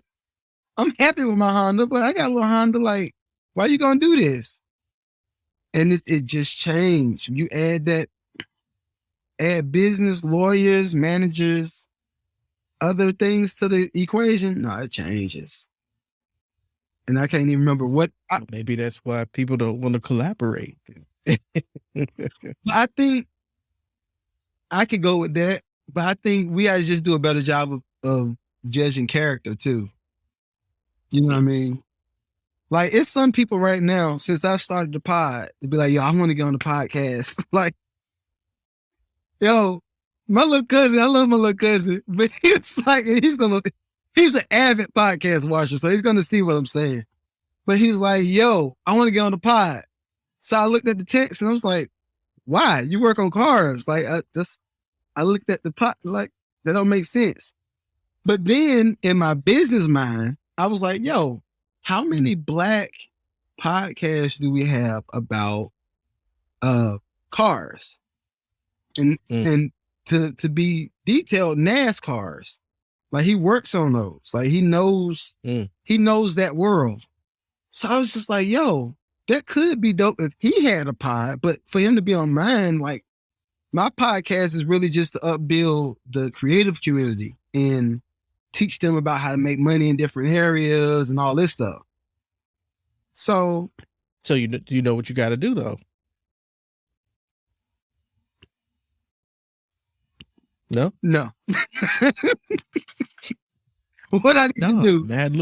Speaker 2: I'm happy with my Honda, but I got a little Honda. Like, why you gonna do this? And it just changed. You add business, lawyers, managers, other things to the equation. No, it changes. And I can't even remember what.
Speaker 1: Maybe that's why people don't want to collaborate.
Speaker 2: I think I could go with that, but I think we gotta just do a better job of judging character too. You know what I mean? Like, it's some people right now, since I started the pod, to be like, yo, I want to get on the podcast. Like, yo, my little cousin, I love my little cousin, but he's like, he's an avid podcast watcher, so he's gonna see what I'm saying. But he's like, yo, I want to get on the pod. So I looked at the text and I was like, why? You work on cars. Like, I looked at the pot, like, that don't make sense. But then in my business mind, I was like, yo, how many Black podcasts do we have about cars? And to be detailed, NASCARs. Like, he works on those. Like, he knows that world. So I was just like, yo, that could be dope if he had a pod, but for him to be on mine, like, my podcast is really just to upbuild the creative community and teach them about how to make money in different areas and all this stuff. So
Speaker 1: you know what you got to do though. No.
Speaker 2: What I need to do?
Speaker 1: Mad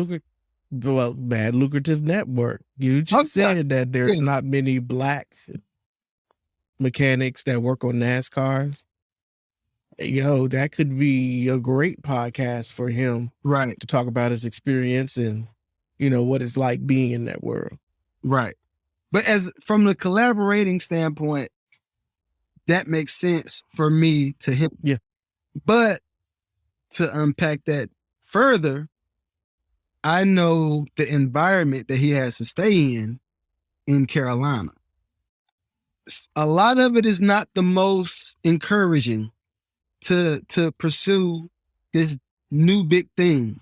Speaker 1: Lucrative Network. You just said that there's not many Black mechanics that work on NASCAR. Yo, that could be a great podcast for him,
Speaker 2: right?
Speaker 1: To talk about his experience and, you know, what it's like being in that world,
Speaker 2: right? But as from the collaborating standpoint, that makes sense for me to him.
Speaker 1: Yeah.
Speaker 2: But to unpack that further, I know the environment that he has to stay in Carolina. A lot of it is not the most encouraging to pursue this new big thing.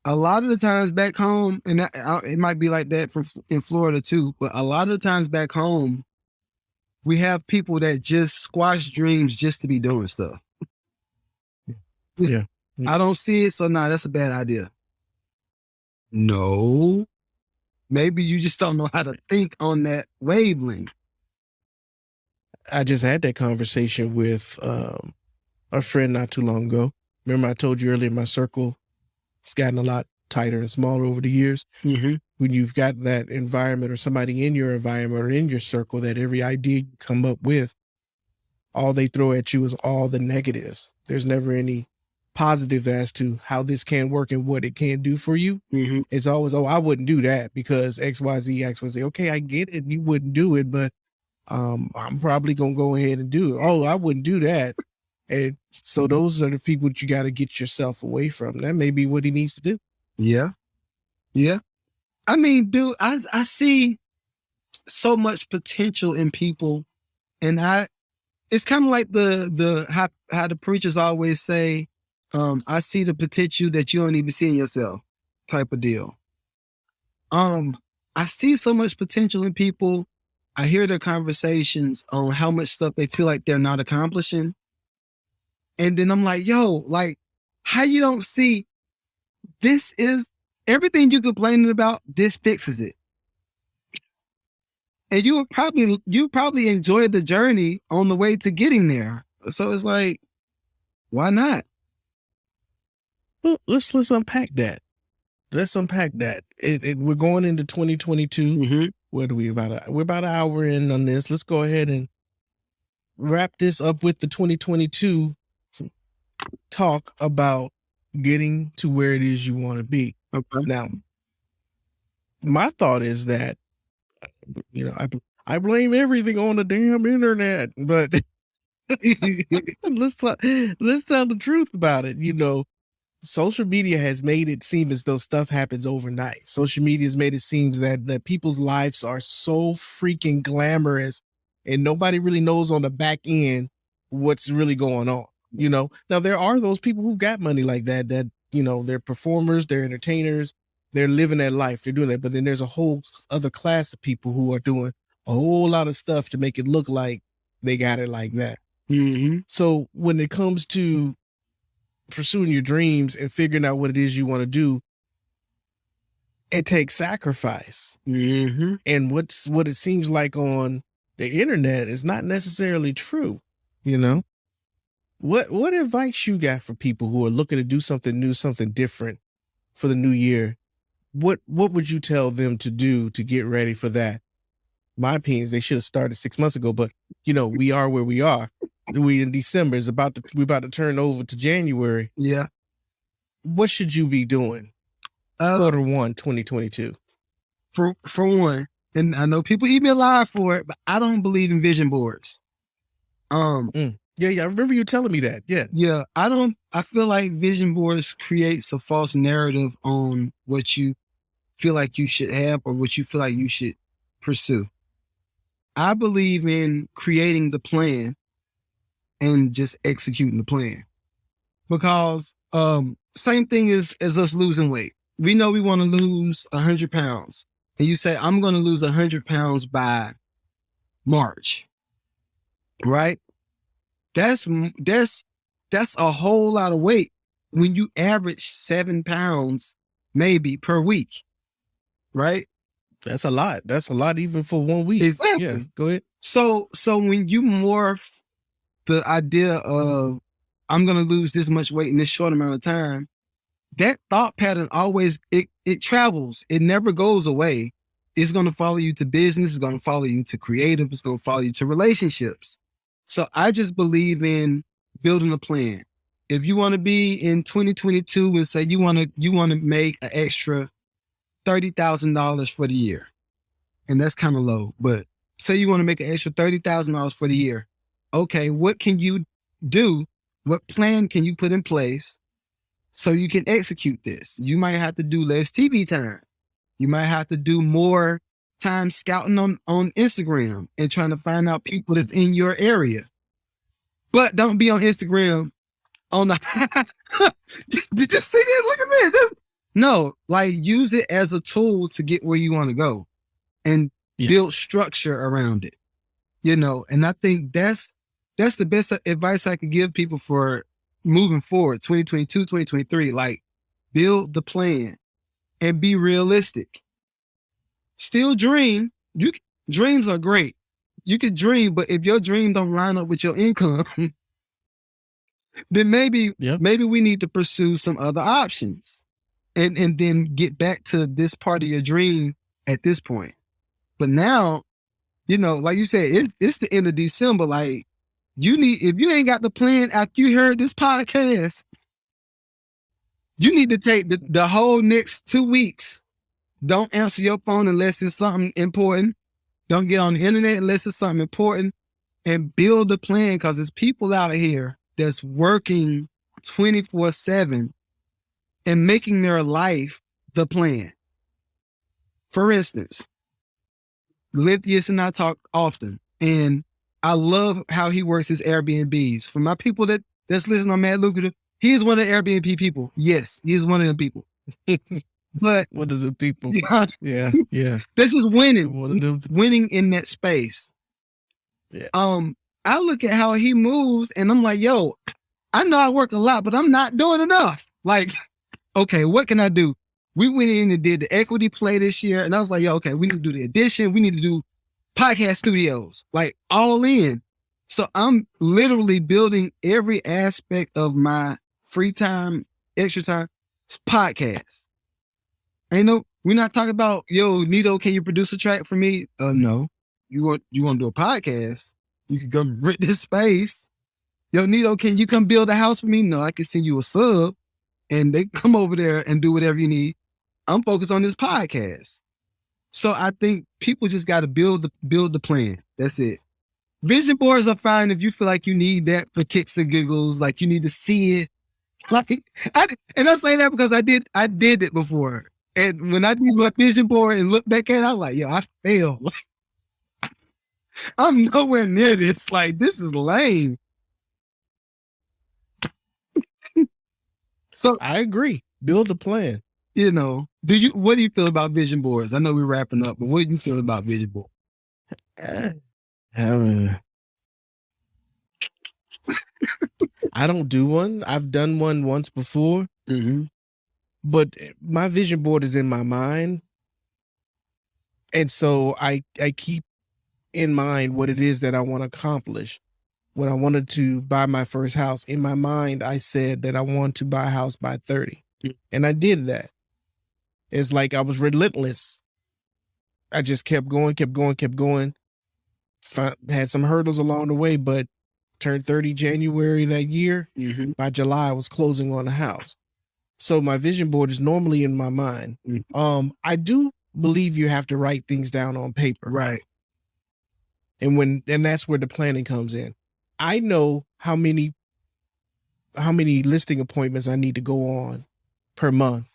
Speaker 2: A lot of the times back home, and it might be like that in Florida too, but a lot of the times back home, we have people that just squash dreams just to be doing stuff.
Speaker 1: Yeah.
Speaker 2: I don't see it, so nah, that's a bad idea. No. Maybe you just don't know how to think on that wavelength.
Speaker 1: I just had that conversation with a friend not too long ago. Remember I told you earlier, my circle has gotten a lot tighter and smaller over the years.
Speaker 2: Mm-hmm.
Speaker 1: When you've got that environment or somebody in your environment or in your circle that every idea you come up with, all they throw at you is all the negatives. There's never any positive as to how this can work and what it can do for you.
Speaker 2: Mm-hmm.
Speaker 1: It's always, I wouldn't do that because XYZ. Okay, I get it. You wouldn't do it, but I'm probably going to go ahead and do it. Oh, I wouldn't do that. And so those are the people that you got to get yourself away from. That may be what he needs to do.
Speaker 2: Yeah. Yeah. I mean, dude, I see so much potential in people, and it's kind of like how the preachers always say, I see the potential that you don't even see in yourself type of deal. I see so much potential in people. I hear their conversations on how much stuff they feel like they're not accomplishing. And then I'm like, yo, like, how you don't see this is everything you're complaining about, this fixes it. And you probably enjoyed the journey on the way to getting there. So it's like, why not?
Speaker 1: Well, let's unpack that. Let's unpack that. We're going into 2022.
Speaker 2: Mm-hmm.
Speaker 1: What are we about? We're about an hour in on this. Let's go ahead and wrap this up with the 2022 talk about getting to where it is you want to be.
Speaker 2: Okay.
Speaker 1: Now, my thought is that, you know, I blame everything on the damn internet, but let's tell the truth about it. You know, social media has made it seem as though stuff happens overnight. Social media has made it seem that people's lives are so freaking glamorous and nobody really knows on the back end what's really going on. You know, now there are those people who got money like that, they're performers, they're entertainers, they're living that life, they're doing that. But then there's a whole other class of people who are doing a whole lot of stuff to make it look like they got it like that.
Speaker 2: Mm-hmm.
Speaker 1: So when it comes to pursuing your dreams and figuring out what it is you want to do, it takes sacrifice.
Speaker 2: Mm-hmm.
Speaker 1: And what it seems like on the internet is not necessarily true. You know, what advice you got for people who are looking to do something new, something different for the new year? What would you tell them to do to get ready for that? My opinion is they should have started 6 months ago, but we are where we are. We in December we're about to turn over to January.
Speaker 2: Yeah.
Speaker 1: What should you be doing? Q1 2022.
Speaker 2: For one, and I know people eat me alive for it, but I don't believe in vision boards.
Speaker 1: Yeah, I remember you telling me that. Yeah.
Speaker 2: Yeah, I feel like vision boards creates a false narrative on what you feel like you should have or what you feel like you should pursue. I believe in creating the plan and just executing the plan. Because same thing as us losing weight. We know we want to lose 100 pounds. And you say, I'm going to lose 100 pounds by March. Right? That's a whole lot of weight when you average 7 pounds maybe per week. Right?
Speaker 1: That's a lot. That's a lot even for 1 week.
Speaker 2: Exactly.
Speaker 1: Yeah, go ahead.
Speaker 2: So when you morph the idea of I'm going to lose this much weight in this short amount of time, that thought pattern always, it travels. It never goes away. It's going to follow you to business. It's going to follow you to creative. It's going to follow you to relationships. So I just believe in building a plan. If you want to be in 2022 and say you want to make an extra $30,000 for the year, and that's kind of low, but say you want to make an extra $30,000 for the year. Okay, what can you do? What plan can you put in place so you can execute this? You might have to do less TV time. You might have to do more time scouting on Instagram and trying to find out people that's in your area. But don't be on Instagram on the did you see that? Look at that. No, like use it as a tool to get where you want to go and build structure around it. And I think that's the best advice I could give people for moving forward, 2022, 2023. Like, build the plan and be realistic. Still dream. Dreams are great. You can dream, but if your dream don't line up with your income, then maybe we need to pursue some other options and then get back to this part of your dream at this point. But now, like you said, it's the end of December. Like, if you ain't got the plan after you heard this podcast, you need to take the whole next 2 weeks. Don't answer your phone unless it's something important. Don't get on the internet unless it's something important, and build a plan, because there's people out here that's working 24/7 and making their life the plan. For instance, Lithius and I talk often, and I love how he works his Airbnbs. For my people that's listening on Mad Lucrative, he is one of the Airbnb people. Yes, he is one of them people. But
Speaker 1: one of the people. Yeah.
Speaker 2: This is winning. Winning in that space.
Speaker 1: Yeah.
Speaker 2: I look at how he moves and I'm like, yo, I know I work a lot, but I'm not doing enough. Like, okay, what can I do? We went in and did the equity play this year, and I was like, yo, okay, we need to do the edition. We need to do podcast studios, like all in. So I'm literally building every aspect of my free time, extra time, podcast. We're not talking about, yo, Nedo, can you produce a track for me? No. You want to do a podcast? You can come rent this space. Yo, Nedo, can you come build a house for me? No, I can send you a sub and they come over there and do whatever you need. I'm focused on this podcast. So I think people just got to build the plan. That's it. Vision boards are fine if you feel like you need that for kicks and giggles, like you need to see it, Like, and I say that because I did it before. And when I did my vision board and look back at it, I was like, yo, I failed. I'm nowhere near this. Like, this is lame. So
Speaker 1: I agree. Build a plan.
Speaker 2: You know, what do you feel about vision boards? I know we're wrapping up, but what do you feel about vision board?
Speaker 1: I don't do one. I've done one once before, but my vision board is in my mind. And so I keep in mind what it is that I want to accomplish. When I wanted to buy my first house, in my mind, I said that I want to buy a house by 30. And I did that. It's like I was relentless. I just kept going. Had some hurdles along the way, but turned 30 January that year. By July, I was closing on a house. So my vision board is normally in my mind. I do believe you have to write things down on paper.
Speaker 2: Right.
Speaker 1: And that's where the planning comes in. I know how many listing appointments I need to go on per month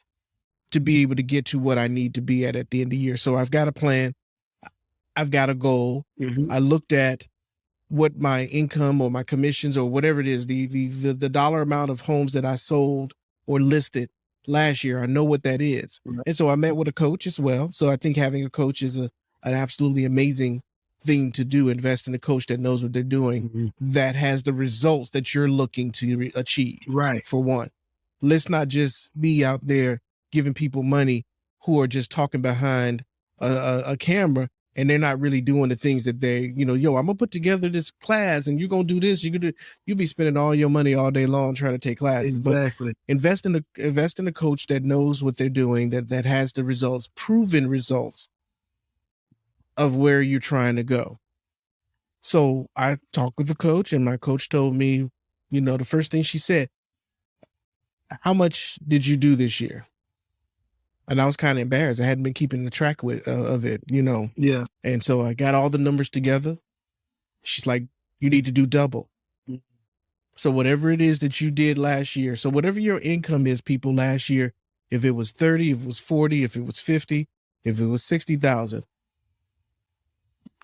Speaker 1: to be able to get to what I need to be at the end of the year. So I've got a plan. I've got a goal. I looked at what my income or my commissions or whatever it is, the dollar amount of homes that I sold or listed last year. I know what that is. And so I met with a coach as well. So I think having a coach is an absolutely amazing thing to do. Invest in a coach that knows what they're doing, that has the results that you're looking to achieve.
Speaker 2: Right.
Speaker 1: For one, let's not just be out there giving people money who are just talking behind a camera and they're not really doing the things that they, I'm gonna put together this class and you're gonna do this. You'll be spending all your money all day long trying to take classes.
Speaker 2: Exactly.
Speaker 1: But invest in a coach that knows what they're doing, that has the results, proven results of where you're trying to go. So I talked with the coach and my coach told me, the first thing she said, how much did you do this year? And I was kind of embarrassed. I hadn't been keeping the track of it,
Speaker 2: Yeah.
Speaker 1: And so I got all the numbers together. She's like, you need to do double. So whatever it is that you did last year, so whatever your income is, people, last year, if it was 30, if it was 40, if it was 50, if it was 60,000,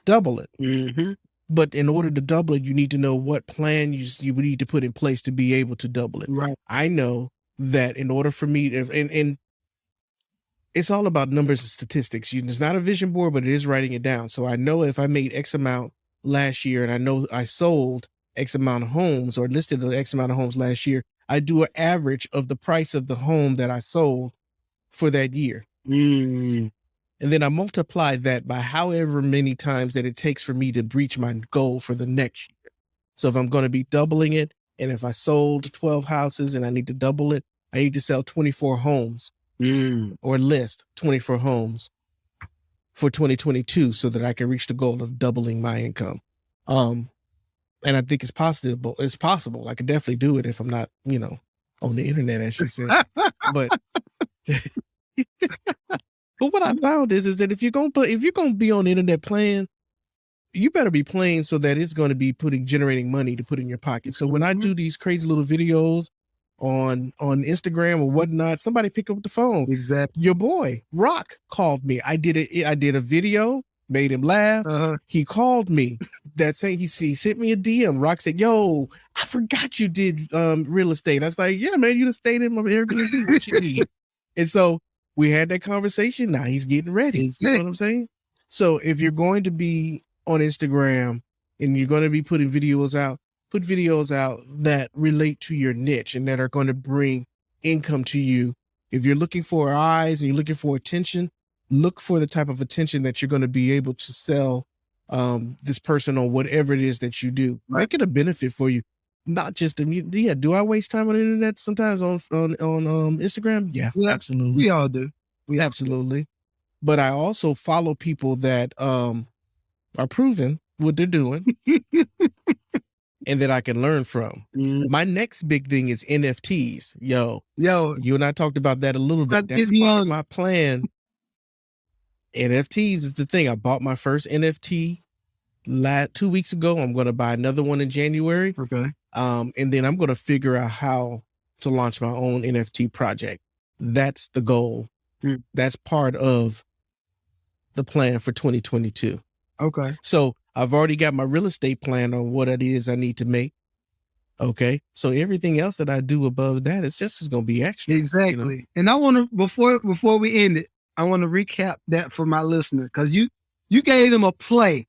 Speaker 1: double it. But in order to double it, you need to know what plan you need to put in place to be able to double it.
Speaker 2: Right.
Speaker 1: I know that in order for me to, and it's all about numbers and statistics. It's not a vision board, but it is writing it down. So I know if I made X amount last year and I know I sold X amount of homes or listed X amount of homes last year, I do an average of the price of the home that I sold for that year. And then I multiply that by however many times that it takes for me to reach my goal for the next year. So if I'm going to be doubling it, and if I sold 12 houses and I need to double it, I need to sell 24 homes or list 24 homes for 2022 so that I can reach the goal of doubling my income. And I think it's possible. It's possible. I could definitely do it if I'm not, on the internet, as she said. But but what I found is that if you're gonna be on the internet playing, you better be playing so that it's going to be generating money to put in your pocket. So when I do these crazy little videos on Instagram or whatnot, somebody pick up the phone.
Speaker 2: Exactly.
Speaker 1: Your boy Rock called me. I did a video, made him laugh. He called me that saying he sent me a DM. Rock said, "Yo, I forgot you did real estate." I was like, "Yeah, man, you just stayed in my Airbnb. What you need?" And so we had that conversation. Now he's getting ready. You know what I'm saying? So if you're going to be on Instagram and you're going to be putting videos out, put videos out that relate to your niche and that are going to bring income to you. If you're looking for eyes and you're looking for attention, look for the type of attention that you're going to be able to sell this person on whatever it is that you do. Right. Make it a benefit for you. Not just do I waste time on the internet sometimes on Instagram? Yeah, absolutely.
Speaker 2: We all do.
Speaker 1: Absolutely. But I also follow people that are proven what they're doing and that I can learn from. My next big thing is NFTs. Yo, you and I talked about that a little bit. That's part of my plan. NFTs is the thing. I bought my first NFT 2 weeks ago. I'm going to buy another one in January.
Speaker 2: Okay.
Speaker 1: And then I'm going to figure out how to launch my own NFT project. That's the goal. That's part of the plan for 2022.
Speaker 2: Okay.
Speaker 1: So I've already got my real estate plan on what it is I need to make. Okay. So everything else that I do above that, it's just going to be extra.
Speaker 2: Exactly.
Speaker 1: You know?
Speaker 2: And I want to, before we end it, I want to recap that for my listener, because you gave them a play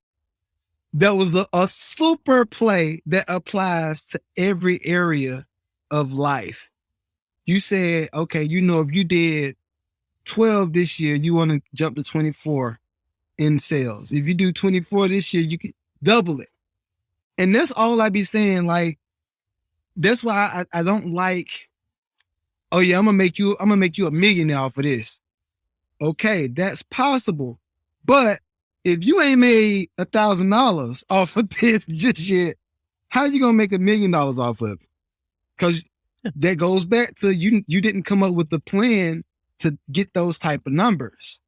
Speaker 2: that was a super play that applies to every area of life. You said, okay, if you did 12 this year, you want to jump to 24 in sales. If you do 24 this year, you can double it. And that's all I be saying. Like, that's why I don't like, oh yeah, I'm gonna make you a millionaire off of this. Okay, that's possible. But if you ain't made $1,000 off of this just yet, how you gonna make $1 million off of it? Because that goes back to you didn't come up with the plan to get those type of numbers.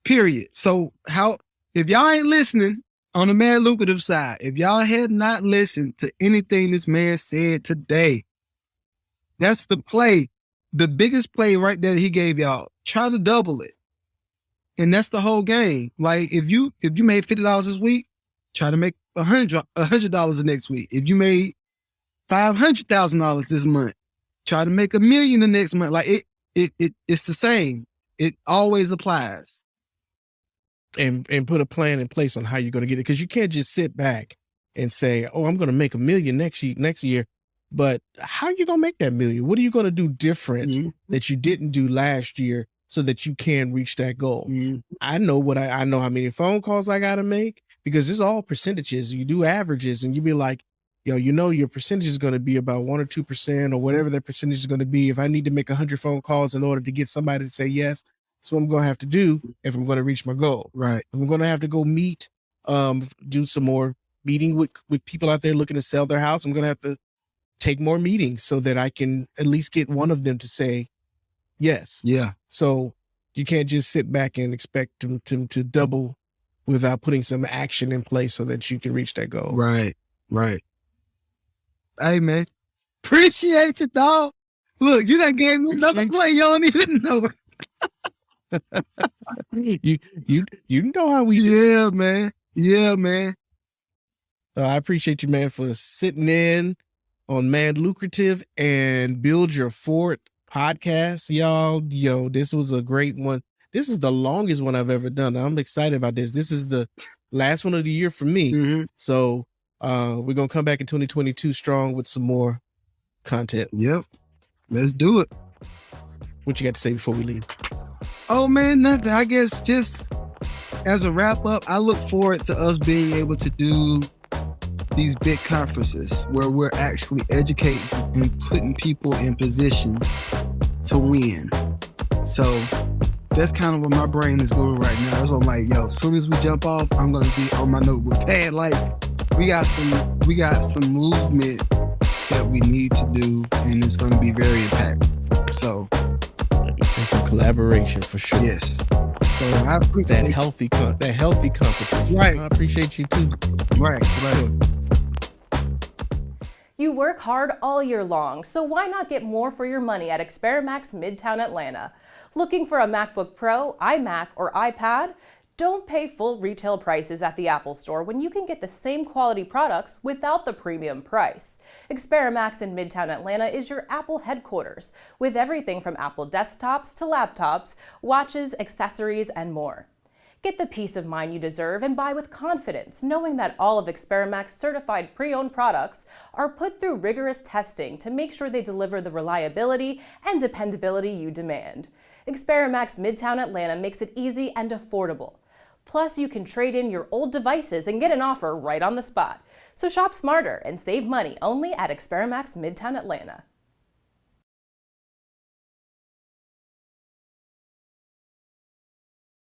Speaker 2: Period. So if y'all ain't listening on the Mad Lucrative side, if y'all had not listened to anything this man said today, that's the play. The biggest play right there he gave y'all. Try to double it. And that's the whole game. Like if you made $50 this week, try to make $100 the next week. If you made $500,000 this month, try to make $1 million the next month. Like it's the same. It always applies.
Speaker 1: And put a plan in place on how you're going to get it. Because you can't just sit back and say, oh, I'm going to make $1 million next year. But how are you going to make that $1 million? What are you going to do different that you didn't do last year so that you can reach that goal? I know I know how many phone calls I got to make, because it's all percentages. You do averages and you be like, your percentage is going to be about 1 or 2% or whatever that percentage is going to be. If I need to make 100 phone calls in order to get somebody to say yes, that's what I'm going to have to do if I'm going to reach my goal.
Speaker 2: Right.
Speaker 1: I'm going to have to go meet, do some more meeting with people out there looking to sell their house. I'm going to have to take more meetings so that I can at least get one of them to say yes.
Speaker 2: Yeah.
Speaker 1: So you can't just sit back and expect them to double without putting some action in place so that you can reach that goal.
Speaker 2: Right. Right. Hey, man. Appreciate you, dog. Look, you done gave me another play. You don't even know.
Speaker 1: You know how we
Speaker 2: Yeah, man. Yeah, man.
Speaker 1: I appreciate you, man, for sitting in on Mad Lucrative and Build Your Fort podcast, y'all. This was a great one. This is the longest one I've ever done. I'm excited about this. This is the last one of the year for me. So we're gonna come back in 2022 strong with some more content.
Speaker 2: Yep. Let's do it.
Speaker 1: What you got to say before we leave?
Speaker 2: Oh man, nothing. I guess just as a wrap up, I look forward to us being able to do these big conferences where we're actually educating and putting people in position to win. So that's kind of where my brain is going right now. So I'm like, as soon as we jump off, I'm gonna be on my notebook pad. Like we got some movement that we need to do, and it's gonna be very impactful. So
Speaker 1: and some collaboration for sure.
Speaker 2: Yes. So I appreciate
Speaker 1: that healthy competition.
Speaker 2: Right.
Speaker 1: I appreciate you too.
Speaker 2: Right.
Speaker 3: You work hard all year long, so why not get more for your money at Experamax Midtown Atlanta? Looking for a MacBook Pro, iMac, or iPad? Don't pay full retail prices at the Apple Store when you can get the same quality products without the premium price. Experamax in Midtown Atlanta is your Apple headquarters, with everything from Apple desktops to laptops, watches, accessories, and more. Get the peace of mind you deserve and buy with confidence, knowing that all of Experamax certified pre-owned products are put through rigorous testing to make sure they deliver the reliability and dependability you demand. Experamax Midtown Atlanta makes it easy and affordable. Plus, you can trade in your old devices and get an offer right on the spot. So shop smarter and save money only at Experamax Midtown Atlanta.